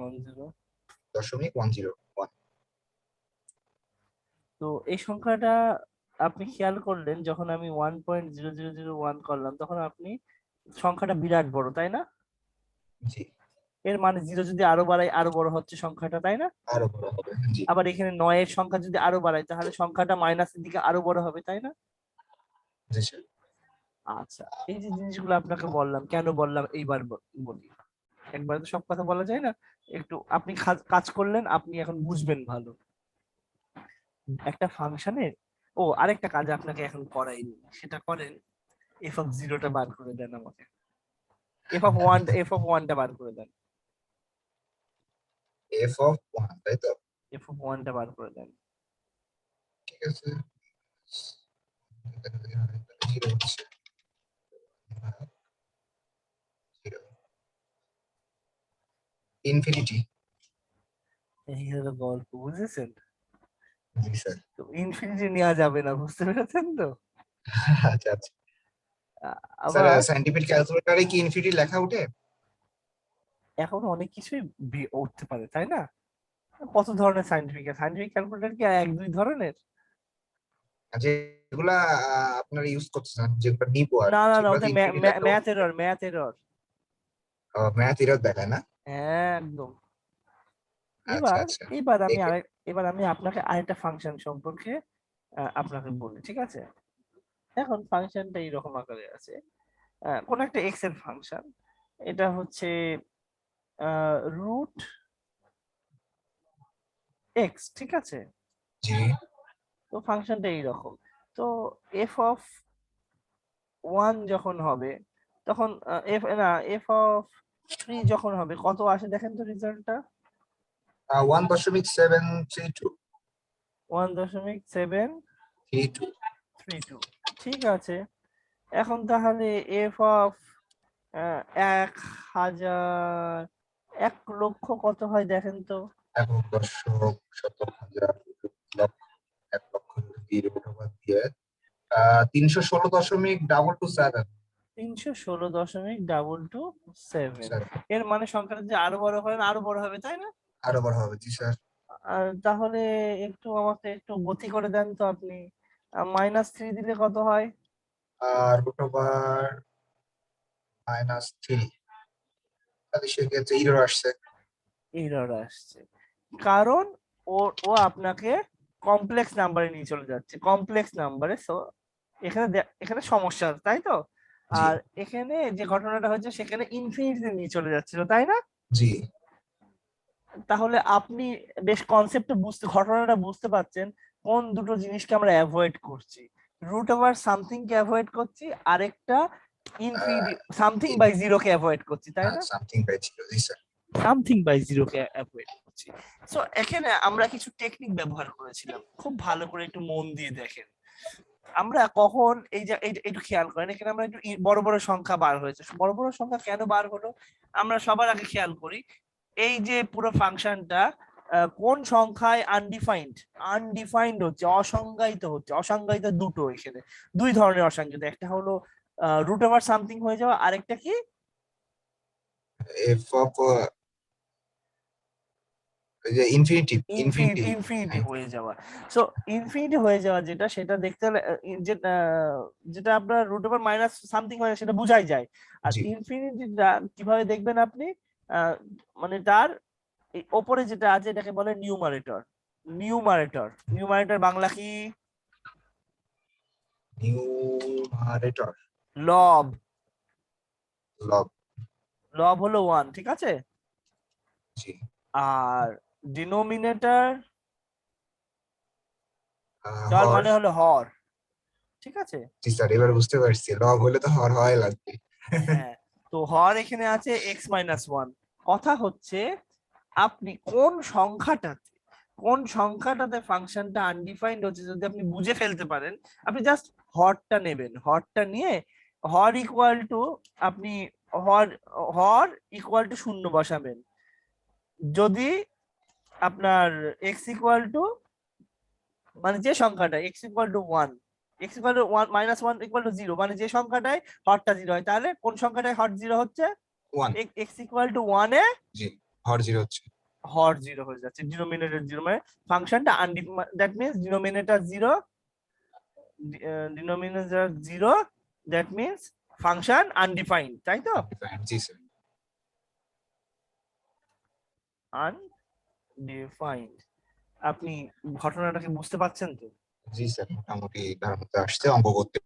A: 10
B: দশমিক 101।
A: তো এই সংখ্যাটা আপনি খেয়াল করলেন, যখন আমি 1.0001 করলাম তখন আপনি সংখ্যাটা বিরাট বড়, তাই না?
B: জি
A: এর মানে 0 যদি আরো বাড়াই আরো বড় হচ্ছে সংখ্যাটা, তাই না?
B: আরো বড় হবে। জি
A: আবার এখানে 9 এর সংখ্যা যদি আরো বাড়াই তাহলে সংখ্যাটা মাইনাসের দিকে আরো বড় হবে, তাই না?
B: জি স্যার।
A: আচ্ছা, এই যে জিনিসগুলো আপনাকে বললাম, কেন বললাম এইবার বলি। একবার তো সব কথা বলা যায় না। একটু আপনি কাজ করলেন, আপনি এখন বুঝবেন ভালো। একটা ফাংশনে, ও আরেকটা কাজ আপনাকে এখন করাইনি, সেটা করেন। f(0) বার করে দেন আমাকে। f(1) বার করে দেন।
B: f(1) তাই তো?
A: f(1) বার করে দেন।
B: ঠিক আছে। জিরো হচ্ছে ইনফিনিটি।
A: এই হলো গল্প, বুঝেছেন?
B: জি স্যার।
A: তো ইনফিনিটি নেওয়া যাবে না, বুঝতে পেরেছেন তো?
B: আচ্ছা আচ্ছা স্যার,
A: আবার
B: সায়েন্টিফিক ক্যালকুলেটরে কি ইনফিনিটি লেখা ওঠে?
A: এখন অনেক কিছুই উঠতে পারে, তাই না? কত ধরনের সাইন্টিফিক ক্যালকুলেটর কি 1 2 ধরনের?
B: যেগুলা আপনারা ইউজ করতেছেন, যেগুলো নিবো আর
A: না
B: কি,
A: না না,
B: সেগুলোতে
A: ওটা
B: ইনফিনিটি লেখা
A: ম্যাথ
B: ওঠে?
A: Error, math error.
B: Math error দেখায় না?
A: হ্যাঁ, একদম।
B: আচ্ছা
A: এবার
B: আচ্ছা।
A: এবার আমি
B: একে-
A: এবার আমি আপনাকে আরেকটা ফাংশন সম্পর্কে আপনাকে বলি, ঠিক আছে? এখন ফাংশনটা এইরকম আকারে আছে। কোন একটা এক্স এর ফাংশন, এটা হচ্ছে রুট এক্স, ঠিক আছে?
B: জি
A: তো ফাংশনটা এইরকম। তো f(1) যখন হবে তখন f(3) যখন হবে কত আসে দেখেন তো রেজাল্টটা?
B: 1.732
A: 1.732। ঠিক আছে। এখন তাহলে এফ অফ 1000, 1,00,000 কত হয় দেখেন তো?
B: একক, দশক, শত, হাজার, লক্ষ, 1,00,000 যদি রুট ওভার দিয়ে 316.227
A: 316.227।
B: স্যার।
A: এর মানে সংখ্যাটা যে আরো বড় হয় আরো বড় হবে, তাই না?
B: আরো বড় হবে, জি স্যার।
A: আর তাহলে একটু আমাকে একটু গতি করে দেন তো আপনি। -3 দিলে কত হয়?
B: রুট ওভার -3, তাহলে সেক্ষেত্রে ইরর আসছে।
A: এরর আসছে কারণ ও ও আপনাকে কমপ্লেক্স নাম্বারে নিয়ে চলে যাচ্ছে, কমপ্লেক্স নাম্বারে। সো এখানে সমস্যা আছে, তাই তো?
B: জি
A: আর এখানে যে ঘটনাটা হচ্ছে সেখানে ইনফিনিটিতে নিয়ে চলে যাচ্ছিল, তাই না?
B: জি
A: তাহলে আপনি বেশ কনসেপ্টটা ঘটনাটা বুঝতে পারছেন কোন দুটো জিনিসকে আমরা অ্যাভয়েড করছি। রুট ওভার সামথিং কে অ্যাভয়েড করছি, আরেকটা ইনফিনিটি সামথিং বাই জিরো কে অ্যাভয়েড করছি, তাই না?
B: সামথিং বাই জিরো, জি স্যার।
A: সামথিং বাই জিরো কে অ্যাভয়েড করছি। সো এখানে আমরা কিছু টেকনিক ব্যবহার করেছিলাম, খুব ভালো করে একটু মন দিয়ে দেখেন। আমরা কখন এই যে একটু খেয়াল করেন, এখানে আমরা একটু বড় বড় সংখ্যা বার হয়েছে। বড় বড় সংখ্যা কেন বার হলো আমরা সবার আগে খেয়াল করি। এই যে পুরো ফাংশনটা কোন সংখ্যায় আনডিফাইন্ড, আনডিফাইন্ড হচ্ছে, অসংজ্ঞায়িত হচ্ছে। অসংজ্ঞায়িত দুটো, এখানে দুই ধরনের অসংজ্ঞায়িত, একটা হলো রুট ওভার সামথিং হয়ে যাওয়া, আরেকটা কি
B: F of infinity
A: infinity,
B: infinity
A: infinity হয়ে যাওয়া। সো ইনফিনিটি হয়ে যাওয়া যেটা, সেটা দেখতে হলে যেটা যেটা আপনার রুট ওভার মাইনাস সামথিং হয় সেটা বোঝাই যায়। আর
B: জি
A: ইনফিনিটিটা কিভাবে দেখবেন আপনি? মানে তার ওপরে যেটা আছে এটাকে বলে নিউমারেটর। নিউমারেটর, নিউমারেটর বাংলা কি?
B: নিউমারেটর,
A: লব।
B: লব,
A: লব হলো 1, ঠিক আছে?
B: জি
A: আর ডিনোমিনেটর তার
B: হর,
A: মানে হলো হর, ঠিক আছে?
B: জি স্যার, এবার বুঝতে পারছি, লব হলে তো হর হয় লাগবে।
A: হ্যাঁ, তো হর এখানে আছে x-1। কথা হচ্ছে আপনি কোন সংখ্যাটাতে ফাংশনটা আনডিফাইন্ড হচ্ছে যদি আপনি বুঝে ফেলতে পারেন, আপনি জাস্ট হরটা নেবেন। হরটা নিয়ে হর ইকুয়াল টু আপনি হর হর ইকুয়াল টু 0 বসাবেন। যদি আপনার x ইকুয়াল টু মানে যে সংখ্যাটা x equal to 1, x equal to 1 -1 equal to 0, মানে যে সংখ্যাটায় হরটা 0 হয়, তাহলে কোন সংখ্যাটায় হর 0 হচ্ছে?
B: 1,
A: x ইকুয়াল টু 1 এ
B: জি হর 0 হচ্ছে।
A: হর 0 হয়ে যাচ্ছে, ডিনোমিনেটর 0, মানে ফাংশনটা that means denominator 0, denominator 0, that means function undefined, তাই তো?
B: জি স্যার।
A: আনডিফাইন্ড। আপনি ঘটনাটাকে বুঝতে পারছেন তো?
B: জি স্যার, মোটামুটি ধারণাতে আসছে, অঙ্ক করতে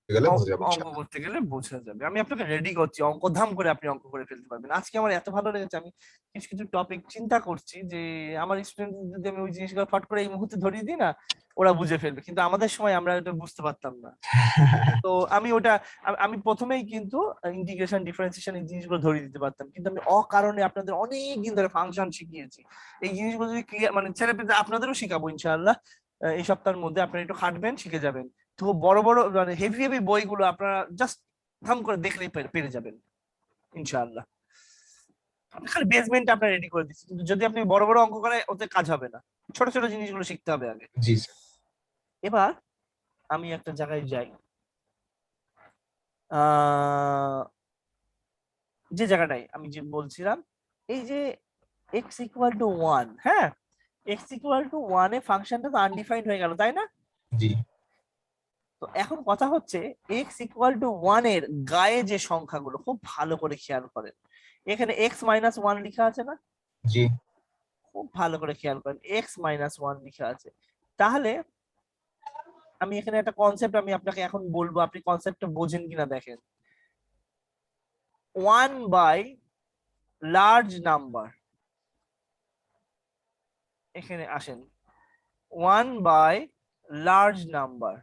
B: গেলে বোঝা যাবে
A: অঙ্ক
B: ইনশাআল্লাহ।
A: করতে গেলে বোঝা যাবে। আমি আপনাকে রেডি করছি, অঙ্ক ধাম করে আপনি অঙ্ক করে ফেলতে পারবেন। আজকে আমার এত ভালো লেগেছে, আমি কিছু কিছু টপিক চিন্তা করছি যে আমার স্টুডেন্ট যদি আমি ওই জিনিসগুলো ফট করে এই মুহূর্তে ধরিয়ে দিই না, ওরা বুঝে ফেলবে, কিন্তু আমাদের সময় আমরা এটা বুঝতে পারতাম না। তো আমি ওটা আমি প্রথমেই কিন্তু ইন্টিগ্রেশন, ডিফারেন্সিয়েশন এই জিনিসগুলো ধরিয়ে দিতে পারতাম, কিন্তু আমি অকারণে আপনাদের অনেক দিন ধরে ফাংশন শিখিয়েছি। এই জিনিসগুলো যদি ক্লিয়ার, মানে ছেলে পেলে আপনাদেরও শিখাবো ইনশাআল্লাহ। এই সপ্তাহের মধ্যে আপনারা একটু খাটবেন, শিখে যাবেন। তো বড় বড় মানে হেভি হেভি বইগুলো আপনারা জাস্ট থাম করে দেখলেই পেরে যাবেন ইনশাআল্লাহ। আপনি খালি বেসমেন্ট আপনারা রেডি করে দিচ্ছি, কিন্তু যদি আপনি বড় বড় অঙ্ক করে ওতে কাজ হবে না। ছোট ছোট জিনিসগুলো শিখতে হবে আগে।
B: জি স্যার।
A: এবার আমি একটা জায়গায় যাই, আহ যে জায়গাটায় আমি যে বলছিলাম, এই যে x ইকুয়াল টু 1, হ্যাঁ, x ইকুয়াল টু 1 এ ফাংশনটা তো আনডিফাইন্ড হয়ে গেল, তাই না?
B: জি
A: তো এখন কথা হচ্ছে x ইকুয়াল টু 1 এর গায়ে যে সংখ্যাগুলো, খুব ভালো করে খেয়াল করেন। এখানে x মাইনাস 1 লেখা আছে না?
B: জি
A: খুব ভালো করে খেয়াল করেন, x মাইনাস 1 লেখা আছে। তাহলে আমি এখানে একটা কনসেপ্ট আমি আপনাকে এখন বলবো, আপনি কনসেপ্টটা বোঝেন কিনা দেখেন। 1 বাই লার্জ নাম্বার, এখানে আসেন, 1 বাই লার্জ নাম্বার,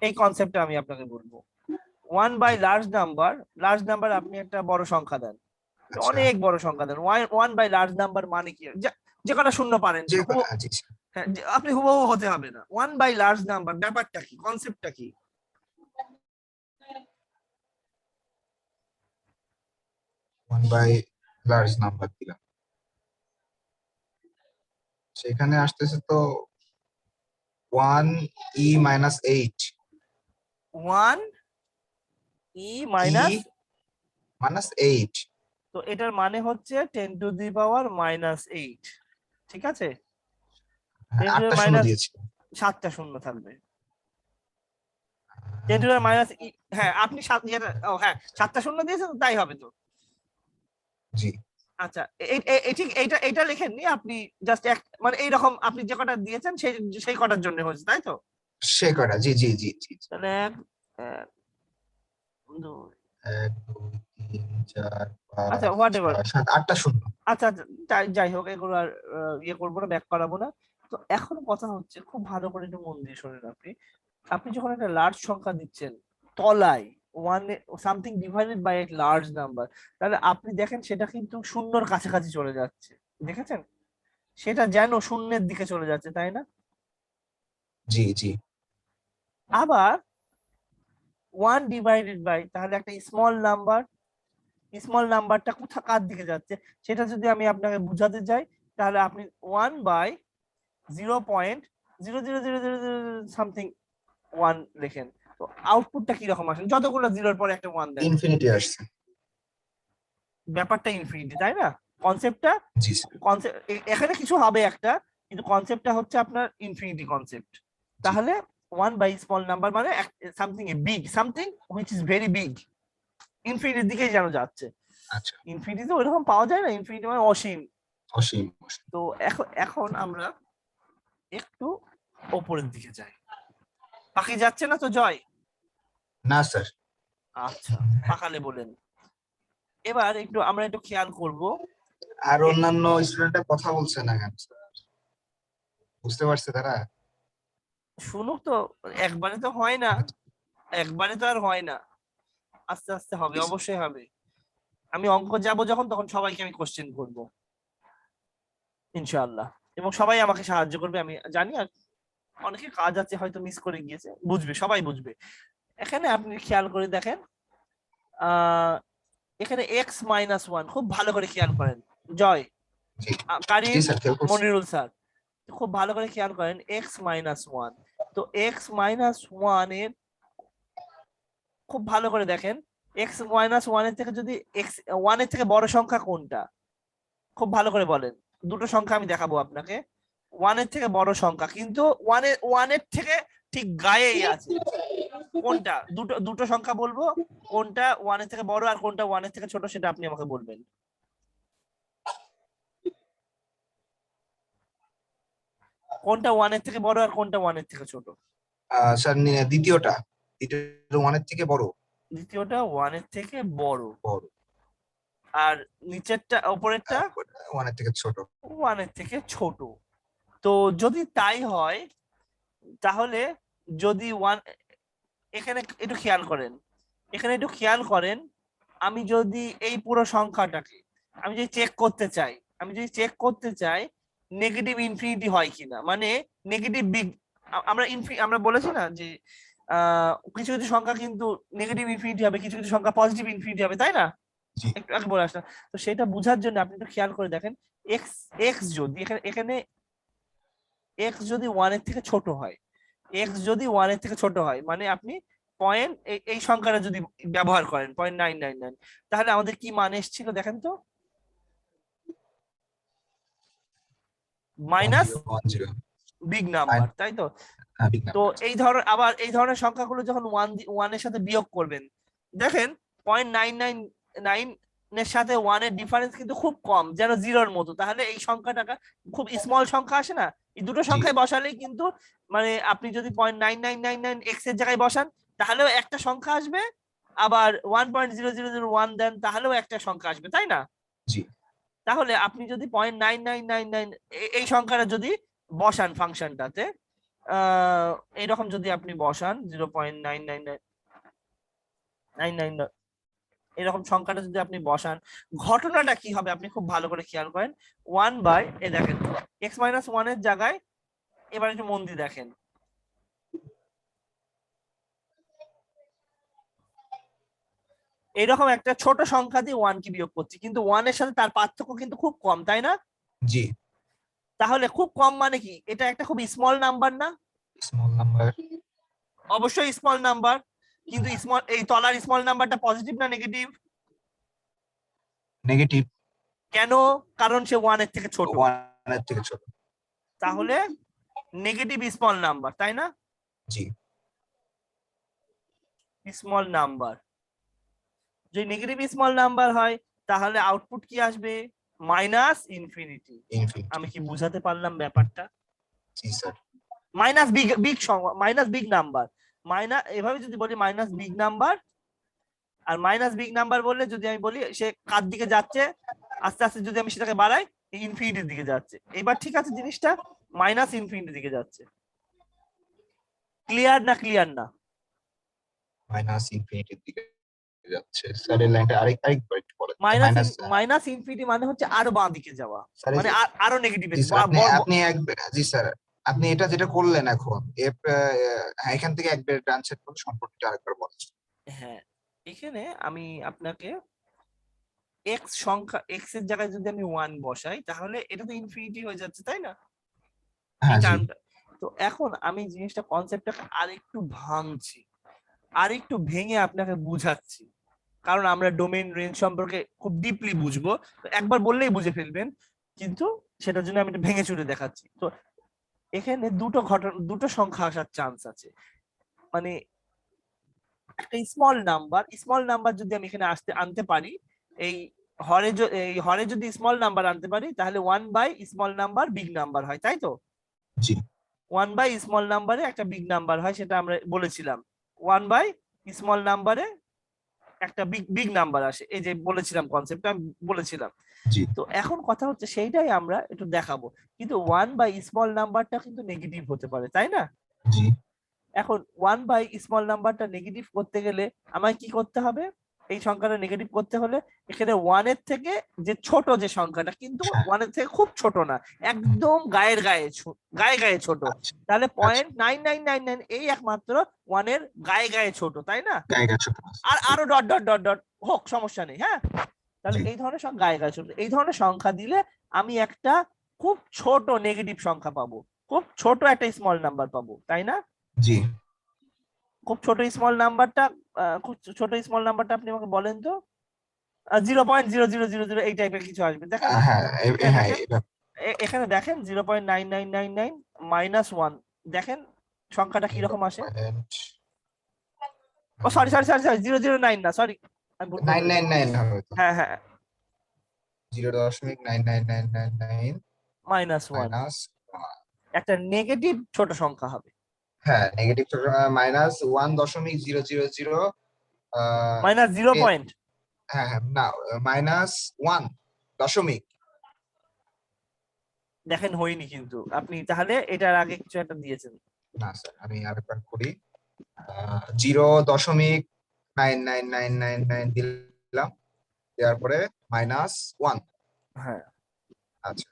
A: এই কনসেপ্টটা আমি আপনাকে বলবো। 1 বাই লার্জ নাম্বার, আপনি একটা বড় সংখ্যা দেন,
B: আচ্ছা,
A: অনেক বড় সংখ্যা দেন। 1 বাই লার্জ নাম্বার মানে কি? যে কটা শূন্য পারেন,
B: যে জি স্যার।
A: হ্যাঁ, আপনি হুবহু হতে হবে না। 1 বাই লার্জ নাম্বার ব্যাপারটা কি, কনসেপ্টটা কি?
B: 1 বাই লার্জ নাম্বার দিলাম, সেখানে আসতেছে তো 1 e minus 8
A: 1 e minus,
B: minus 8।
A: তো এটার মানে হচ্ছে 10 টু দি পাওয়ার মাইনাস 8, ঠিক আছে? 10 টু
B: 8টা শূন্য
A: মাইনাস
B: দিয়েছি।
A: 7টা শূন্য থাকবে। 10 টু মাইনাস, হ্যাঁ আপনি 7 ও হ্যাঁ 7টা শূন্য দিয়েছেন, তো তাই হবে তো।
B: জি
A: আচ্ছা, ঠিক এইটা লিখেননি আপনি, জাস্ট এক মানে এইরকম আপনি যে কটা দিয়েছেন সেই সেই কটার জন্য হয়েছে, তাই তো?
B: সে কটা, জি জি জি জি।
A: তাহলে 1 2,
B: 1 2 3 4
A: আচ্ছা
B: 5
A: হোয়াট এভার,
B: 6 7 8টা শূন্য।
A: আচ্ছা আচ্ছা, যাই হোক, এগুলো আর ইয়ে করবো না, ব্যাক করাবো না। তো এখন কথা হচ্ছে, খুব ভালো করে একটু মন দিয়ে শোনেন। আপনি আপনি যখন একটা লার্জ সংখ্যা দিচ্ছেন তলায়, ওয়ান সামথিং ডিভাইডেড বাই এক লার্জ নাম্বার, তাহলে আপনি দেখেন সেটা কিন্তু শূন্যর কাছাকাছি চলে যাচ্ছে, দেখেছেন? সেটা যেন শূন্যের দিকে চলে যাচ্ছে, তাই না?
B: জি জি
A: আবার 1 ডিভাইডেড বাই, তাহলে একটা স্মল নাম্বার, স্মল নাম্বারটা কার দিকে যাচ্ছে সেটা যদি আমি আপনাকে বুঝাতে যাই, তাহলে আপনি 1 বাই 0.00000 সামথিং 1 লেখেন, তো আউটপুটটা কি রকম আসে? যতগুলো জিরোর পরে একটা 1 দেন,
B: ইনফিনিটি আসছে।
A: ব্যাপারটা ইনফিনিটি, তাই না? কনসেপ্টটা,
B: জি স্যার।
A: কনসেপ্ট এখানে কিছু হবে একটা, কিন্তু কনসেপ্টটা হচ্ছে আপনার ইনফিনিটি কনসেপ্ট। তাহলে 1 বাই স্মল নাম্বার মানে something a big, something which is very big, ইনফিনিটির দিকেই যেন যাচ্ছে।
B: আচ্ছা,
A: ইনফিনিটি তো ওইরকম পাওয়া যায় না, ইনফিনিটি মানে অসীম।
B: অসীম অসীম।
A: তো এখন আমরা একটু ওপরের দিকে যাই। পাখি যাচ্ছে না তো জয়?
B: না স্যার।
A: আচ্ছা, পাকালে বলেন। এবার আমরা একটু খেয়াল করব।
B: আর অন্যান্য স্টুডেন্টরা কথা বলছে না কেন স্যার? বুঝতে পারছে তারা?
A: শুনুক তো, একবারে তো হয় না, একবারে তো আর হয় না, আস্তে আস্তে হবে, অবশ্যই হবে। আমি অঙ্ক যাব যখন, তখন সবাইকে আমি কোশ্চেন করব ইনশাআল্লাহ, এবং সবাই আমাকে সাহায্য করবে, আমি জানি। আর অনেকের কাজ আছে, হয়তো মিস করে গিয়েছে, বুঝবে, সবাই বুঝবে। এখানে আপনি খেয়াল করে দেখেন, এখানে এক্স মাইনাস 1, খুব ভালো করে খেয়াল করেন। জয়,
B: জি
A: কারিম,
B: জি স্যার, খেয়াল করছি।
A: মনিরুল স্যার, খুব ভালো করে খেয়াল করেন, এক্স মাইনাস 1। তো এক্স মাইনাস 1 এর, খুব ভালো করে দেখেন, এক্স মাইনাস 1 এর থেকে যদি এক্স 1 এর থেকে বড় সংখ্যা কোনটা? খুব ভালো করে বলেন। দুটো সংখ্যা আমি দেখাবো আপনাকে, 1 এর থেকে বড় সংখ্যা, কিন্তু 1 এর থেকে ঠিক গায়েই আছে। কোনটা? দুটো সংখ্যা বলবো, কোনটা 1 এর থেকে বড় আর কোনটা 1 এর থেকে ছোট, সেটা আপনি আমাকে বলবেন। কোনটা 1 এর থেকে বড় আর কোনটা 1 এর থেকে ছোট?
B: স্যার দ্বিতীয়টা 1 এর থেকে বড়।
A: দ্বিতীয়টা 1 এর থেকে বড়,
B: বড়।
A: আর নিচেরটা, উপরেরটা
B: 1 এর থেকে ছোট।
A: 1 এর থেকে ছোট। তো যদি তাই হয়, তাহলে যদি 1, এখানে একটু খেয়াল করেন, এখানে একটু খেয়াল করেন, আমি যদি এই পুরো সংখ্যাটাকে আমি যদি চেক করতে চাই, নেগেটিভ ইনফিনিটি হয় কিনা, মানে নেগেটিভ বিগ, আমরা বলেছি না যে কিছু কিছু সংখ্যা কিন্তু নেগেটিভ ইনফিনিটি হবে, কিছু কিছু সংখ্যা পজিটিভ ইনফিনিটি হবে, তাই না?
B: জি
A: একটু আগে বলে আসলাম। তো সেটা বোঝার জন্য আপনি একটু খেয়াল করে দেখেন, এক্স এক্স যদি এখানে এক্স যদি 1 এর থেকে ছোট হয়, এক্স যদি 1 এর থেকে ছোট হয়, মানে আপনি পয়েন্ট, এই সংখ্যাটা যদি ব্যবহার করেন 0.999, তাহলে আমাদের কি মান এসেছিল দেখেন তো? মাইনাস
B: 10
A: বিগ নাম্বার, তাই তো? তো এই ধরনের সংখ্যাগুলো যখন 1 এর সাথে বিয়োগ করবেন, দেখেন 0.999 এর সাথে 1 এর ডিফারেন্স কিন্তু খুব কম, যেন জিরোর মতো। তাহলে এই সংখ্যাটাকে, খুব স্মল সংখ্যা আসে না, এই দুটো সংখ্যায় বসালেই কিন্তু, মানে আপনি যদি 0.9999 এক্স এর জায়গায় বসান, তাহলেও একটা সংখ্যা আসবে, আবার 1.0001 দেন, তাহলেও একটা সংখ্যা আসবে, তাই না?
B: জি
A: তাহলে আপনি যদি 0.9999 এই সংখ্যাটা যদি বসান ফাংশনটাতে, এইরকম যদি আপনি বসান 0.99999, এরকম সংখ্যাটা যদি আপনি বসান, ঘটনাটা কি হবে আপনি খুব ভালো করে খেয়াল করেন। 1 বাই, দেখেন এক্স মাইনাস 1 এর জায়গায় এবার একটু মন দিয়ে দেখেন, এইরকম একটা ছোট সংখ্যা দিয়ে 1 কে বিয়োগ করছি, কিন্তু 1 এর সাথে তার পার্থক্য কিন্তু খুব কম, তাই না?
B: জি।
A: তাহলে খুব কম মানে কি, এটা একটা খুব স্মল নাম্বার না?
B: Small number.
A: অবশ্যই স্মল নাম্বার, কিন্তু স্মল, এই তলার স্মল নাম্বারটা পজিটিভ না নেগেটিভ?
B: নেগেটিভ।
A: কেন? কারণ সে 1 এর থেকে ছোট।
B: 1 এর থেকে ছোট।
A: তাহলে নেগেটিভ স্মল নাম্বার, তাই না?
B: জি।
A: স্মল নাম্বার, যদি নেগেটিভ স্মল নাম্বার হয় তাহলে আউটপুট কি আসবে? Minus infinity.
B: ইনফিনিটি।
A: আমি কি বুঝাতে পারলাম ব্যাপারটা?
B: জি sir.
A: Minus big big minus big number, এভাবে যদি বলি মাইনাস বিগ নাম্বার, আর মাইনাস বিগ নাম্বার বললে যদি আমি বলি সে কার দিকে যাচ্ছে, আস্তে আস্তে যদি আমি সেটাকে বাড়াই ইনফিনিটির দিকে যাচ্ছে। এবার ঠিক আছে, জিনিসটা মাইনাস ইনফিনিটির দিকে যাচ্ছে। ক্লিয়ার না ক্লিয়ার না?
B: মাইনাস ইনফিনিটির দিকে যাচ্ছে। স্যার এই লাইনটা আরেকবার একটু বলেন।
A: মাইনাস ইনফিনিটি মানে হচ্ছে আরো বাঁ দিকে যাওয়া,
B: স্যার
A: মানে আরো নেগেটিভ।
B: জি স্যার, আপনি জি স্যার, আপনি এটা যেটা করলেন এখন এখান থেকে একবার ডান সাইড করে সম্পর্কটা আরেকবার বলেন।
A: হ্যাঁ, এখানে আমি আপনাকে এক্স সংখ্যা, এক্স এর জায়গায় যদি আমি 1 বসাই তাহলে এটা তো ইনফিনিটি হয়ে যাচ্ছে, তাই না?
B: হ্যাঁ
A: এই
B: জি।
A: টার্মটা। তো এখন আমি জিনিসটা, কনসেপ্টটাকে আরেকটু ভাঙছি, আরেকটু ভেঙে আপনাকে বুঝাচ্ছি, কারণ আমরা ডোমেইন রেঞ্জ সম্পর্কে খুব ডিপলি বুঝবো, তো একবার বললেই বুঝে ফেলবেন, কিন্তু সেটার জন্য আমি একটু ভেঙে চুরে দেখাচ্ছি। তো এখানে দুটো সংখ্যা আসার চান্স আছে, মানে একটা স্মল নাম্বার যদি আমি এখানে আনতে পারি, এই হরে যদি স্মল নাম্বার আনতে পারি তাহলে 1 by small number big number হয়, তাই তো?
B: জি।
A: 1 বাই স্মল নাম্বারে একটা বিগ নাম্বার হয়, সেটা আমরা বলেছিলাম। 1 বাই স্মল নাম্বারে একটা বিগ নাম্বার আসে, এই যে বলেছিলাম, কনসেপ্টটা বলেছিলাম।
B: জি।
A: তো এখন কথা হচ্ছে সেইটাই আমরা একটু দেখাবো, কিন্তু 1 বাই স্মল নাম্বারটা কিন্তু নেগেটিভ হতে পারে, তাই না?
B: জি।
A: এখন 1 বাই স্মল নাম্বারটা নেগেটিভ করতে গেলে আমায় কি করতে হবে? এই সংখ্যাটা নেগেটিভ করতে হলে এখানে 1 এর থেকে যে ছোট যে সংখ্যাটা, কিন্তু 1 এর থেকে খুব ছোট না, একদম গায়ের গায়ে গায়ে গায়ে ছোট, তাহলে 0.9999 এই একমাত্র 1 এর গায়ে গায়ে ছোট, তাই না? আর আরো ডট ডট ডট ডট হোক, সমস্যা নেই। হ্যাঁ, তাহলে এই ধরনের গায়ে গায়ে ছোট, এই ধরনের সংখ্যা দিলে আমি একটা খুব ছোট নেগেটিভ সংখ্যা পাবো, খুব ছোট একটা স্মল নাম্বার পাবো, তাই না?
B: জি।
A: খুব ছোট স্মল নাম্বারটা, আপনি আমাকে বলেন তো। 0.0000 এই টাইপের কিছু আসবে, দেখেন।
B: হ্যাঁ হ্যাঁ।
A: এখানে দেখেন 0.9999 মাইনাস 1, দেখেন সংখ্যাটা কিরকম আসে। ও সরি সরি সরি সরি 009 না, সরি, আমি ভুল করে ফেলেছি।
B: 999 হবে তো।
A: হ্যাঁ হ্যাঁ,
B: 0.99999
A: মাইনাস 1
B: মাইনাস।
A: একটা নেগেটিভ ছোট সংখ্যা হবে।
B: হ্যাঁ, নেগেটিভ মাইনাস 1.000
A: মাইনাস 0 পয়েন্ট,
B: হ্যাঁ হ্যাঁ, না মাইনাস 1 দশমিক।
A: দেখেন হয়নি, কিন্তু আপনি তাহলে এটার আগে কিছু একটা দিয়েছেন।
B: না স্যার, আমি আরেকবার করি। 0.999999 দিলাম, দেওয়ার পরে মাইনাস 1।
A: হ্যাঁ,
B: আচ্ছা,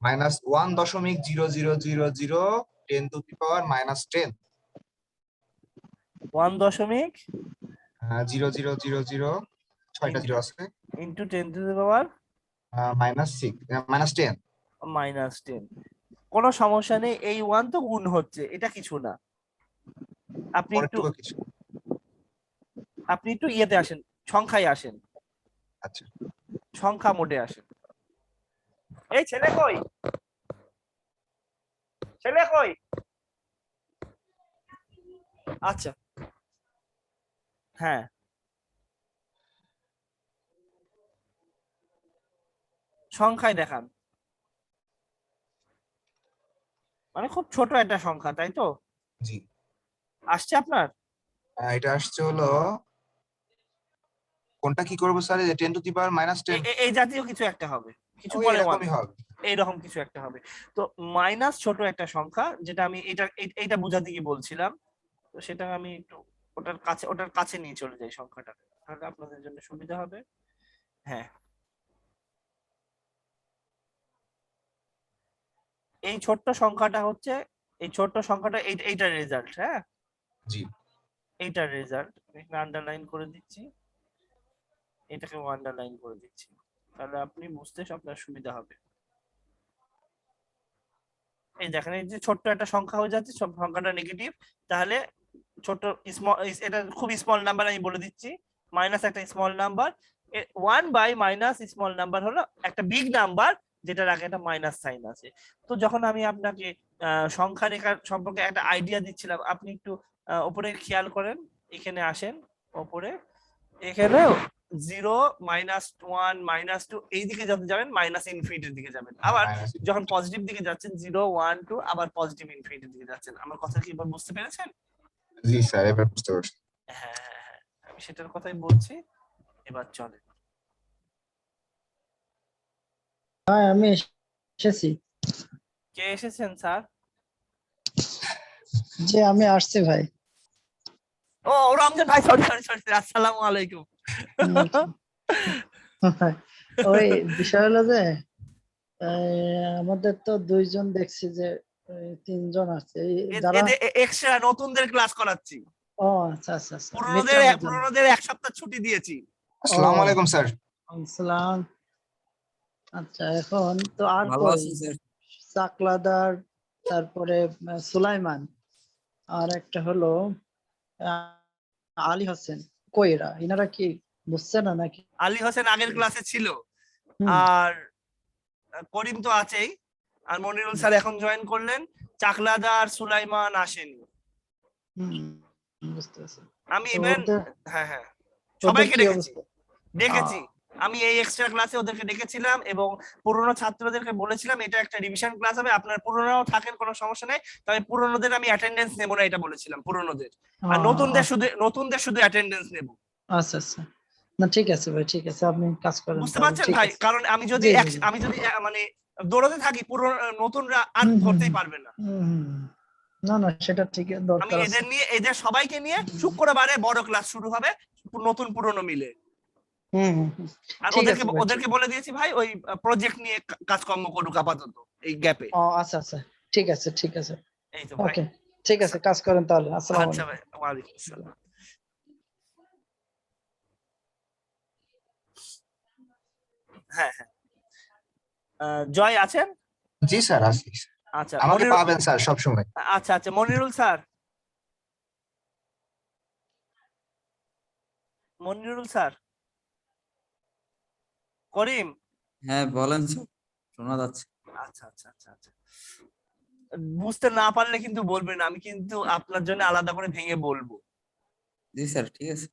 B: minus 1.0000 10 to the power minus 10।
A: 1.0000
B: 6টা জিরো আছে,
A: into 10 to the power
B: minus 10।
A: Minus 10। কোনো সমস্যা নেই, এই 1 তো গুণ হচ্ছে, এটা কিছু না। আপনি
B: কিছু।
A: একটু ইয়েতে আসেন, সংখ্যায় আসেন।
B: আচ্ছা,
A: সংখ্যা মোডে আসেন। এই ছেলে কই, ছেলে কই? আচ্ছা, হ্যাঁ, সংখ্যায় দেখান, মানে খুব ছোট একটা সংখ্যা, তাই তো?
B: জি।
A: আসছে আপনার?
B: এটা আসছে হলো, কোনটা কি করবো sir? 10 to the power minus 10।
A: এই জাতীয় কিছু একটা হবে, কিছু
B: ওই
A: পরে 1
B: এরকমই হবে।
A: এইরকম কিছু একটা হবে। তো মাইনাস ছোট একটা সংখ্যা, যেটা আমি এইটা বোঝাতে গিয়ে বলছিলাম, তো সেটা আমি একটু ওটার কাছে নিয়ে চলে যাই সংখ্যাটা, তাহলে আপনাদের জন্য সুবিধা হবে। হ্যাঁ, এই ছোট্ট সংখ্যাটা হচ্ছে এই ছোট্ট সংখ্যাটা এইটার রেজাল্ট, হ্যাঁ
B: জি
A: এইটার রেজাল্ট এখানে আন্ডারলাইন করে দিচ্ছি, এটাকে আন্ডারলাইন করে দিচ্ছি, তাহলে আপনি বুঝতে আপনার সুবিধা হবে। এই দেখেন এই যে ছোট্ট একটা সংখ্যা হয়ে যাচ্ছে, সংখ্যাটা নেগেটিভ, তাহলে ছোট স্মল, এটা খুব স্মল নাম্বার আমি বলে দিচ্ছি, মাইনাস একটা স্মল নাম্বার, 1/- স্মল নাম্বার হলো একটা বিগ নাম্বার যেটার আগে একটা মাইনাস সাইন আছে। তো যখন আমি আপনাকে সংখ্যা রেখার সম্পর্কে একটা আইডিয়া দিচ্ছিলাম, আপনি একটু উপরে খেয়াল করেন, এখানে আসেন উপরে, এখানে 0 -1 -2 এই দিকে যত যাবেন মাইনাস ইনফিনিটির দিকে যাবেন, আবার
B: মাইনাস
A: যখন পজিটিভ দিকে যাচ্ছেন 0 1 2 আবার পজিটিভ ইনফিনিটির দিকে যাচ্ছেন। আমার কথা কি এবার বুঝতে পেরেছেন?
B: জি স্যার এবার বুঝতে পারছি।
A: হ্যাঁ হ্যাঁ হ্যাঁ, আমি সেটার কথাই বলছি। এবার চলে,
D: হ্যাঁ আমি এসেছি।
A: কে এসেছেন স্যার?
D: যে আমি আসছি ভাই।
A: ও রমজান ভাই, সরি সরি সরি, আসসালামু আলাইকুম।
D: ওই বিষয় হলো যে আমাদের তো দুইজন দেখছি যে তিনজন আছে যারা।
A: এক্সট্রা নতুনদের ক্লাস করাচ্ছি,
D: ও আচ্ছা আচ্ছা আচ্ছা, meet করার জন্য।
A: পুরনোদের এক সপ্তাহ ছুটি দিয়েছি।
B: আসসালামু আলাইকুম স্যার।
D: আসসালাম। আচ্ছা এখন তো আর
E: ভালো
D: কই?
E: আছেন স্যার?
D: চাকলাদার, তারপরে সুলাইমান, আর একটা হলো আলী হোসেন। কই এরা? ইনারা কি বুঝছে না নাকি?
A: আলী হোসেন আগের ক্লাসে ছিল,
D: হুম,
A: আর করিম তো আছেই, আর মনিরুল স্যার এখন জয়েন করলেন, চাকলাদা আর সুলাইমান আসেনি।
D: হুম, বুঝতে পারছি।
A: আমি
D: তো
A: ইভেন
D: ওদের-
A: হ্যাঁ হ্যাঁ
D: ওদের
A: সবাইকে
D: কি
A: ডেকেছি,
D: অবস্থা?
A: আমি এই এক্সট্রা ক্লাসে ওদেরকে ডেকেছিলাম এবং পুরনো ছাত্রদেরকে বলেছিলাম এটা একটা রিভিশন ক্লাস হবে, আপনার পুরনোরাও থাকেন কোনো সমস্যা নেই, তবে পুরনোদের আমি অ্যাটেন্ডেন্স নেব না এটা বলেছিলাম, পুরনোদের, আর নতুনদের শুধু অ্যাটেন্ডেন্স নেব।
D: আচ্ছা আচ্ছা, না ঠিক আছে ভাই, ঠিক আছে, আপনি কাজ করেন
A: বুঝতে
D: তাহলে,
A: পারছেন
D: ঠিক
A: ভাই?
D: আছে।
A: কারণ আমি যদি
D: জি, জি, জি।
A: মানে দৌড়াতে থাকি, নতুনরা আর
D: হুম, হুম,
A: করতেই পারবে না।
D: হুম। না না, সেটা ঠিক
A: আমি
D: দরকার আছে।
A: এদের সবাইকে নিয়ে শুক্রবারে বড় ক্লাস শুরু হবে, নতুন পুরনো মিলে।
D: হুম হুম, হুম।
A: আর
D: ঠিক আছে ভাই,
A: ওদেরকে বলে দিয়েছি ভাই ওই প্রজেক্ট নিয়ে কাজকর্ম করুক আপাতত এই গ্যাপে।
D: ও আচ্ছা আচ্ছা, ঠিক আছে ঠিক আছে,
A: এই তো ভাই।
D: ওকে, ঠিক আছে, কাজ করেন তাহলে। আসসালামু
A: আচ্ছা
D: আলাইকুম।
A: ভাই, ওয়ালাইকুম আসসালাম। হ্যাঁ হ্যাঁ, জয় আছেন?
B: জি স্যার আছি।
A: আচ্ছা
B: আমাকে পাবেন স্যার সব সময়।
A: আচ্ছা আচ্ছা, মনিরুল স্যার, করিম।
E: হ্যাঁ বলেন স্যার, শোনা যাচ্ছে।
A: আচ্ছা আচ্ছা আচ্ছা আচ্ছা, বুঝতে না পারলে কিন্তু বলবেন, আমি কিন্তু আপনার জন্য আলাদা করে ভেঙে বলবো।
E: জি স্যার ঠিক আছে।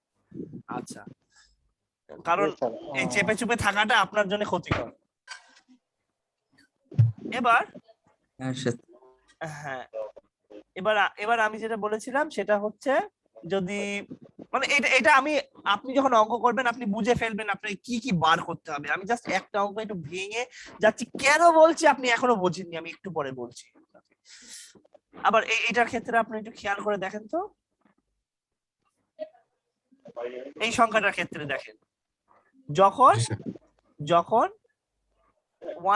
A: আচ্ছা, কারণ এই চেপে চুপে থাকাটা আপনার জন্য ক্ষতিকর। এবার
E: হ্যাঁ স্যার।
A: হ্যাঁ, এবার আমি যেটা বলেছিলাম সেটা হচ্ছে, যদি মানে এটা আপনি যখন অঙ্ক করবেন আপনি বুঝে ফেলবেন আপনাকে কি কি বার করতে হবে। আমি জাস্ট একটা অঙ্ক একটু ভেঙে যাচ্ছি, কেন বলছি আপনি এখনো বোঝেননি, আমি একটু পরে বলছি। আবার এটার ক্ষেত্রে আপনি একটু খেয়াল করে দেখেন তো, এই সংখ্যাটার ক্ষেত্রে দেখেন, যখন
B: জি স্যার।
A: যখন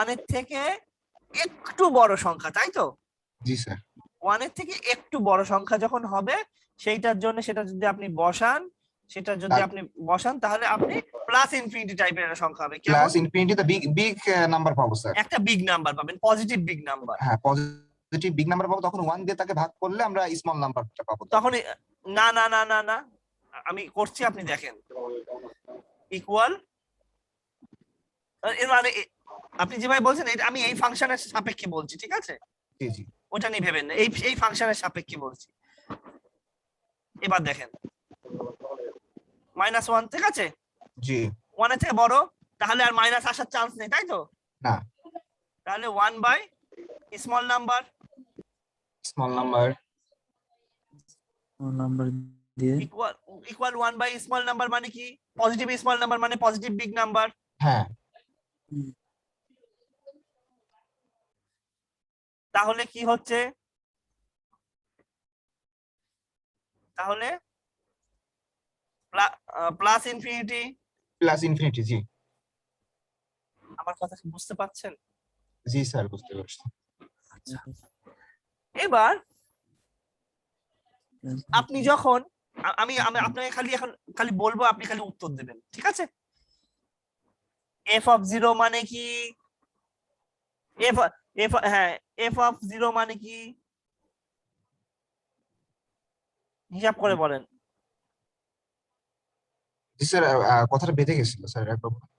A: 1 এর থেকে একটু বড় সংখ্যা, তাই তো,
B: জি স্যার।
A: 1 এর থেকে একটু বড় সংখ্যা যখন হবে, সেইটার জন্য সেটা যদি আপনি বসান তাহলে আপনি প্লাস ইনফিনিটি টাইপের একটা সংখ্যা হবে, কেমন?
B: প্লাস ইনফিনিটি তো বিগ নাম্বার পাবো স্যার।
A: একটা বিগ নাম্বার পাবেন, পজিটিভ বিগ নাম্বার।
B: হ্যাঁ পজিটিভ বিগ নাম্বার পাবো, তখন 1 দিয়ে তাকে ভাগ করলে আমরা স্মল নাম্বারটা পাবো।
A: তখন না না না না না, আমি করছি, আপনি দেখেন, ইকুয়াল, এর মানে আপনি যেভাবে বলছেন আমি এই ফাংশনের সাপেক্ষে বলছি, ঠিক আছে?
B: জি জি।
A: ওটা নিয়ে ভেবেন না, এই ফাংশনের সাপেক্ষে বলছি। এবার দেখেন -1, ঠিক আছে,
B: জি
A: 1 এর থেকে বড়, তাহলে আর মাইনাস আসার চান্স নেই, তাই তো?
B: না,
A: তাহলে 1 by small number
B: small number
E: number দিয়ে
A: ইকুয়াল 1 বাই স্মল নাম্বার মানে কি? পজিটিভ স্মল নাম্বার মানে পজিটিভ বিগ নাম্বার।
B: হ্যাঁ।
A: তাহলে কি হচ্ছে? তাহলে প্লাস ইনফিনিটি।
B: Plus infinity. জি
A: আমার কথা কি বুঝতে পারছেন?
B: জি স্যার বুঝতে পারছি।
A: আচ্ছা, এবার আপনি যখন আমি আমি আপনাকে খালি এখন খালি বলবো, আপনি খালি উত্তর দেবেন, ঠিক আছে? এফ অফ জিরো মানে কি? এফ এফ হ্যাঁ, এফ অফ জিরো মানে কি? হিসাব করে বলেন।
B: জি স্যার, কথাটা বেঁধে গেছিল স্যার একবার বলুন।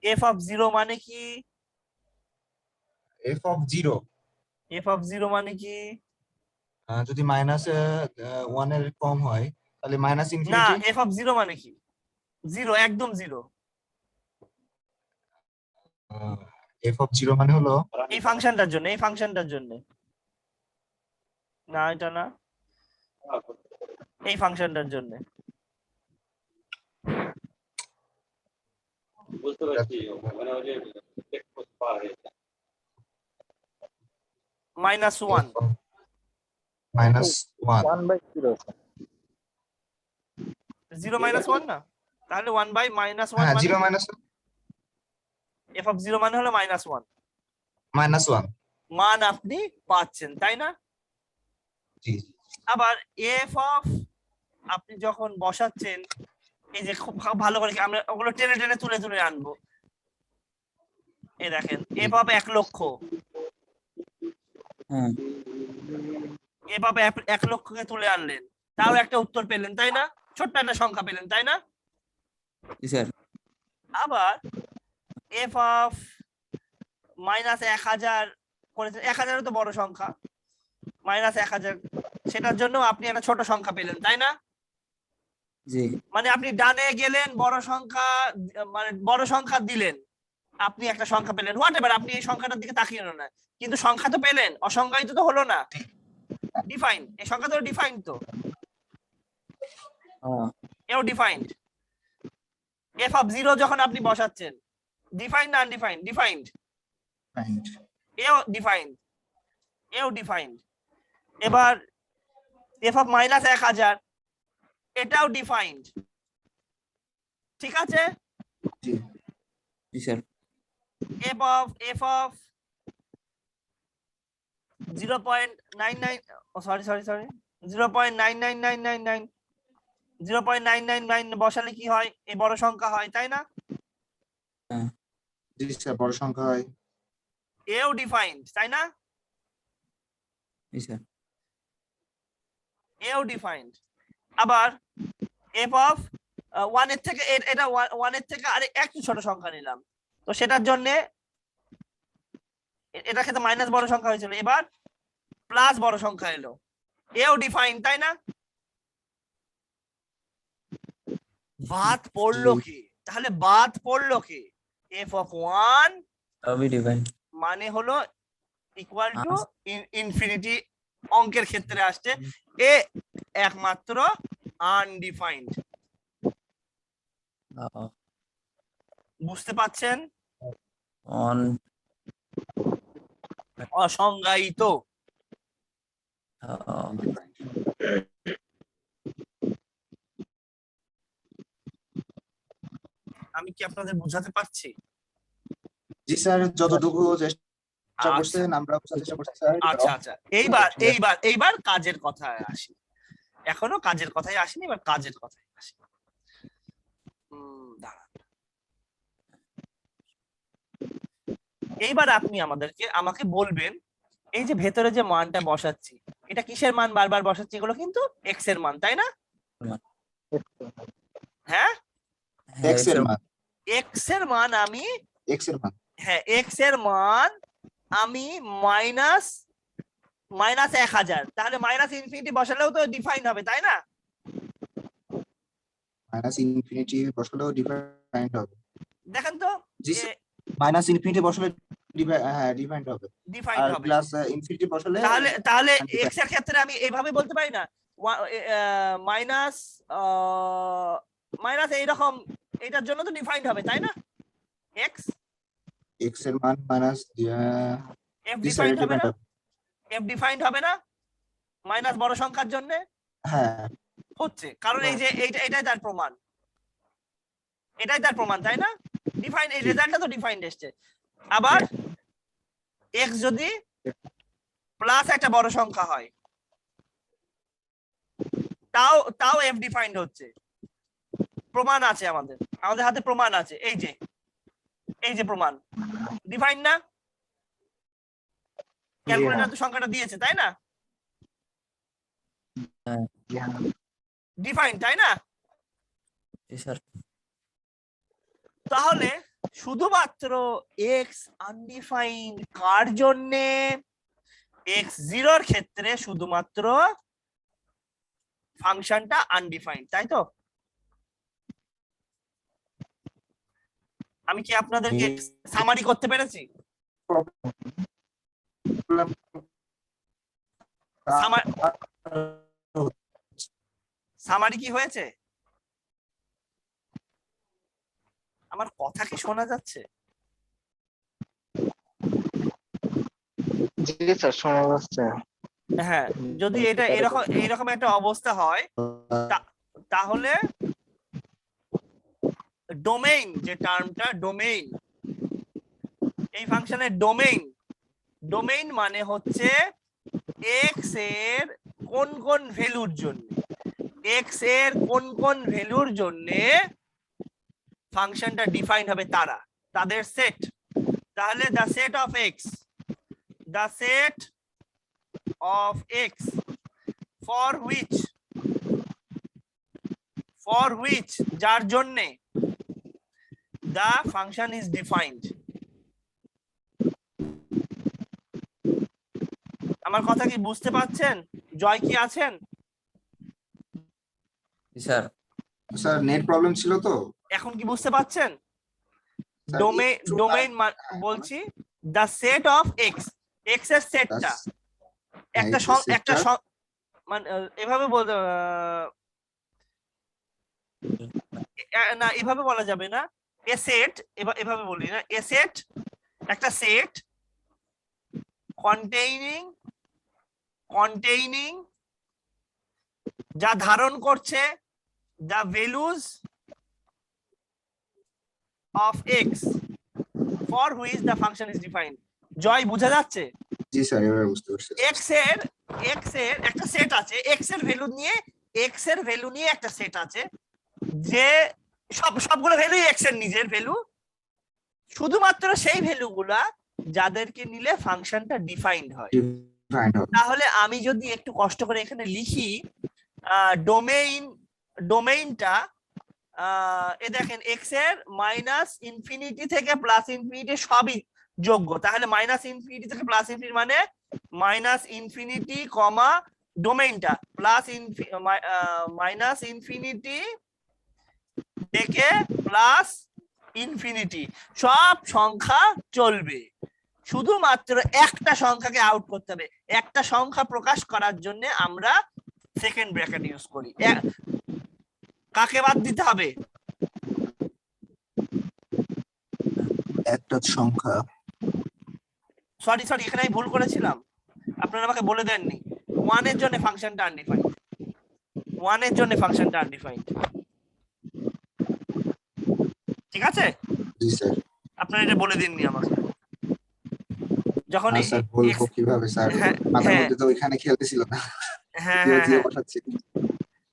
A: এফ অফ জিরো মানে কি?
B: F of zero
A: F of zero মানে কি?
B: যদি মাইনাস 1 এর কম হয় তাহলে মাইনাস
A: না,
B: ইনফিনিটি।
A: এফ অফ জিরো মানে কি? জিরো, একদম জিরো।
B: এফ অফ জিরো মানে হলো
A: এই ফাংশনটার জন্য, এই ফাংশনটার জন্য না, এটা না, এই ফাংশনটার জন্য।
F: বুঝতে পারছি, মানে ওই যে
A: minus one.
B: Minus 1।
F: 1/0
A: zero minus one না, তাহলে ওয়ান বাই মাইনাস ওয়ান
B: হ্যাঁ,
A: মানে
B: 0 মাইনাস
A: এফ অফ জিরো মানে হলো মাইনাস ওয়ান।
B: -1।
A: মান আপনি পাচ্ছেন, তাই না?
B: জি
A: আবার এফ অফ আপনি যখন বসাচ্ছেন, এই যে খুব ভালো করে আমরা ওগুলো টেনে টেনে তুলে তুলে আনবো। এই দেখেন, এফ অফ 1 লক্ষ,
E: হ্যাঁ
A: এফ অফ 1 লক্ষকে তুলে আনলেন, তাও একটা উত্তর পেলেন, তাই না? ছোট্ট একটা সংখ্যা পেলেন, তাই না?
E: জি স্যার।
A: আবার এফ অফ মাইনাস 1000 করেছেন, 1000 তো বড় সংখ্যা, মাইনাস 1000, সেটার জন্য আপনি একটা ছোট সংখ্যা পেলেন, তাই না?
E: জি
A: মানে আপনি ডানে গেলেন, বড় সংখ্যা মানে বড় সংখ্যা দিলেন, আপনি একটা সংখ্যা পেলেন, হোয়াটএভার, আপনি এই সংখ্যাটার দিকে তাকিয়ে না, কিন্তু সংখ্যা তো পেলেন, অসংজ্ঞায়িত তো হলো না, ডিফাইন। এই সংখ্যা তো ডিফাইন, তো
E: হ্যাঁ
A: এও ডিফাইন্ড। এফ অফ জিরো যখন আপনি বসাচ্ছেন, ডিফাইন্ড না আনডিফাইন্ড? ডিফাইন্ড।
B: ফাইন্ড।
A: এও ডিফাইন্ড, এও ডিফাইন্ড। এবার এফ অফ মাইনাস 1000, এটাও ডিফাইন্ড, ঠিক আছে?
B: জি
E: জি স্যার।
A: এফ অফ 0.99, সরি 0.99999, 0.999 বসালে কি হয়? এই বড় সংখ্যা হয়, তাই না?
B: জি স্যার, বড় সংখ্যা হয়।
A: এও ডিফাইন্ড, তাই না?
E: জি স্যার।
A: এও ডিফাইন্ড। আবার এফ অফ 1 এর থেকে এটা 1 এর থেকে আরে একটু ছোট সংখ্যা নিলাম, তো সেটার জন্য এটা ক্ষেত্রে মাইনাস বড় সংখ্যা হয়েছিল, এবার প্লাস বড় সংখ্যা এলো, এও ডিফাইন্ড, তাই না? বাদ পড়লো কি? তাহলে বাদ পড়লো কি? এফ অফ 1
E: সবই ডিভাইন।
A: মানে হলো ইকুয়াল টু ইনফিনিটি, অঙ্কের ক্ষেত্রে আসছে, এ একমাত্র আনডিফাইন্ড। বুঝতে পাচ্ছেন?
E: অন
A: অসংজ্ঞায়িত। আমি কি আপনাদের বোঝাতে পারছি?
B: জি স্যার, যতটুকু চেষ্টা
A: আচ্ছা
B: করছেন আমরা বোঝার চেষ্টা করছি স্যার।
A: আচ্ছা আচ্ছা, এইবার কাজের কথায় আসি। এখনো কাজের কথায় আসিনি, এবার কাজের কথায় আসি। দাঁড়ান, এইবার আপনি আমাকে বলবেন, এই যে ভেতরে যে মানটা বসাচ্ছি, এটা কিসের মান বারবার বসাচ্ছি? এগুলো কিন্তু এক্স এর মান, তাই না? হ্যাঁ,
B: এক্স এর মান,
A: এক্স এর মান আমি,
B: এক্স এর মান,
A: হ্যাঁ এক্স এর মান আমি মাইনাস 1000, তাহলে মাইনাস ইনফিনিটি বসালেও তো ডিফাইন হবে, তাই না?
B: মাইনাস ইনফিনিটি বসালেও ডিফাইন্ড হবে।
A: দেখেন তো,
B: জি স্যার, মাইনাস ইনফিনিটি বসালে ডিফাইন্ড হবে,
A: ডিফাইন
B: আর
A: হবে।
B: প্লাস ইনফিনিটি বসালে
A: তাহলে
B: undefined।
A: এক্স এর ক্ষেত্রে আমি এইভাবে বলতে পারি না, মাইনাস মাইনাস এইরকম, এটার জন্য তো ডিফাইন্ড হবে, তাই না? এক্স
B: এক্স এর মান minus
A: F
B: G sir,
A: defined হবে
B: ডিফাইন্ড
A: না?
B: হবে।
A: এফ ডিফাইন্ড হবে না মাইনাস বড় সংখ্যার জন্য?
B: হ্যাঁ
A: হচ্ছে, কারণ এই যে এটাই তার প্রমাণ, এটাই তার প্রমাণ, তাই না? ডিফাইন, এই রেজাল্টটা তো ডিফাইন্ড এসছে। আবার এক্স যদি প্লাস একটা বড় সংখ্যা হয়, তাও তাও এফ ডিফাইন্ড হচ্ছে। প্রমাণ আছে আমাদের হাতে প্রমাণ আছে, এই যে প্রমাণ ডিফাইন্ড না, ক্যালকুলেটর তো সংখ্যাটা দিয়েছে তাই না,
E: হ্যাঁ
A: ডিফাইন্ড তাই না।
E: জি স্যার
A: তাহলে শুধুমাত্র এক্স আনডিফাইন্ড কার জন্য, এক্স জিরোর ক্ষেত্রে শুধুমাত্র ফাংশনটা আনডিফাইন্ড, তাই তো? আমি কি আপনাদেরকে সামারি করতে পেরেছি? সামারি কি হয়েছে? আমার কথা কি শোনা যাচ্ছে?
C: জি স্যার শোনা যাচ্ছে।
A: হ্যাঁ, যদি এটা এরকম একটা অবস্থা হয় তাহলে ডোমেইন, যে টার্মটা ডোমেইন, এই ফাংশনের ডোমেইন মানে হচ্ছে এক্স এর কোন কোন ভ্যালুর জন্য, এক্স এর কোন কোন ভ্যালুর জন্য ফাংশনটা ডিফাইন হবে তাদের সেট। তাহলে the set of x for which যার জন্যে the function is defined। আমার কথা কি বুঝতে পারছেন? জয় কি আছেন?
E: জি স্যার
B: স্যার নেট প্রবলেম ছিল তো।
A: এখন কি বুঝতে পারছেন?
B: স্যার,
A: ডোমেইন বলছি the set of x, x এর সেটটা একটা মানে এভাবে বলতে না, এভাবে বলা যাবে না। এ সেট এভাবে বলি না, এ সেট একটা সেট কন্টেইনিং যা ধারণ করছে the values of x for which the function is defined। জয় বোঝা যাচ্ছে?
B: জি স্যার এবারে বুঝতে পারছি।
A: x এর একটা সেট আছে, x এর ভ্যালু নিয়ে একটা সেট আছে, যে সবগুলো ভ্যালু x এর নিজের ভ্যালু, শুধুমাত্র সেই ভ্যালুগুলা যাদেরকে নিলে ফাংশনটা ডিফাইন্ড হয়। তাহলে আমি যদি একটু কষ্ট করে এখানে লিখি ডোমেইনটা, এ দেখেন এক্স এর মাইনাস ইনফিনিটি থেকে প্লাস ইনফিনিটি সবই যোগ্য, তাহলে মাইনাস ইনফিনিটি থেকে প্লাস ইনফিনিটি মানে মাইনাস ইনফিনিটি কমা ডোমেইনটা প্লাস মাইনাস ইনফিনিটি থেকে প্লাস ইনফিনিটি সব সংখ্যা চলবে, শুধুমাত্র একটা সংখ্যাকে আউট করতে হবে। একটা সংখ্যা প্রকাশ করার জন্য আমরা সেকেন্ড ব্র্যাকেট ইউজ করি। কাকে বাদ দিতে হবে?
B: একটা সংখ্যা।
A: সরি এখানে আমি ভুল করেছিলাম, আপনারা আমাকে বলে দেননি। 1 এর জন্য ফাংশনটা আনডিফাইন্ড, ঠিক আছে?
B: জি স্যার।
A: আপনারা এটা বলে দিননি আমাকে যখন
B: স্যার বলবো কিভাবে স্যার, মাথার মধ্যে তো ওইখানে খেলতেছিল না।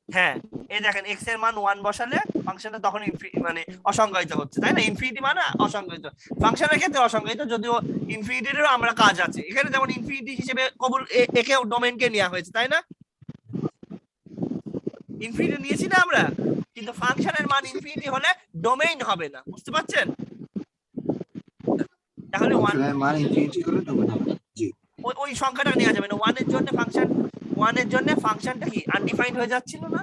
A: হ্যাঁ এই দেখেন x এর মান 1 বসালে ফাংশনটা তখন মানে অসংজ্ঞায়িত হচ্ছে, তাই না? ইনফিনিটি মানে অসংজ্ঞায়িত, ফাংশনের ক্ষেত্রে অসংজ্ঞায়িত, যদিও ইনফিনিটিরও আমরা কাজ আছে এখানে, যেমন ইনফিনিটি হিসেবে কবুল একে ডোমেইনকে নেওয়া হয়েছে, তাই না? ইনফিনিটি নিয়েছি না আমরা, কিন্তু ফাংশনের মান ইনফিনিটি হলে ডোমেইন হবে না, বুঝতে পারছেন? তাহলে 1
B: এর মান ইনফিনিটি হলে ডোমেইন হবে। জি,
A: ওই সংখ্যাটা নেওয়া যাবে না। 1 এর জন্য ফাংশনটা কি আনডিফাইন্ড হয়ে যাচ্ছিল না?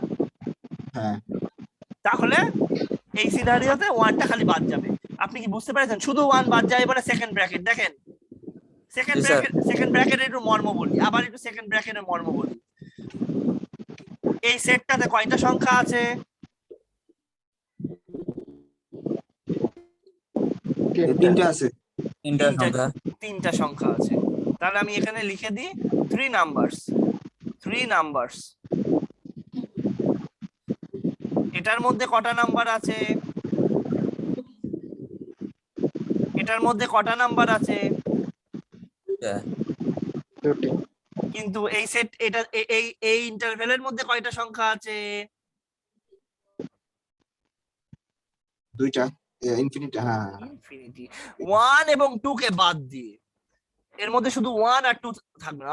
B: হ্যাঁ।
A: তাহলে এই সিনারিওতে 1টা খালি বাদ যাবে। আপনি কি বুঝতে পেরেছেন? শুধু 1 বাদ যায়, এবারে সেকেন্ড ব্র্যাকেট দেখেন, সেকেন্ড ব্র্যাকেটের একটু মর্ম বলি, আবার একটু সেকেন্ড ব্র্যাকেটের মর্ম বলি। এই সেটটাতে কয়টা সংখ্যা আছে?
B: তিনটা আছে।
A: তিনটা সংখ্যা আছে। তাহলে আমি এখানে লিখে দিই 3 নাম্বারস। এটার মধ্যে কটা নাম্বার আছে?
G: দুটি।
A: কিন্তু এই সেট এটা এই ইন্টারভ্যালের মধ্যে কয়টা সংখ্যা আছে?
B: দুইটা, ইনফিনিটি, হ্যাঁ।
A: ইনফিনিটি। 1 এবং 2 কে বাদ দিয়ে এর মধ্যে শুধু 1 আর 2 থাকবে।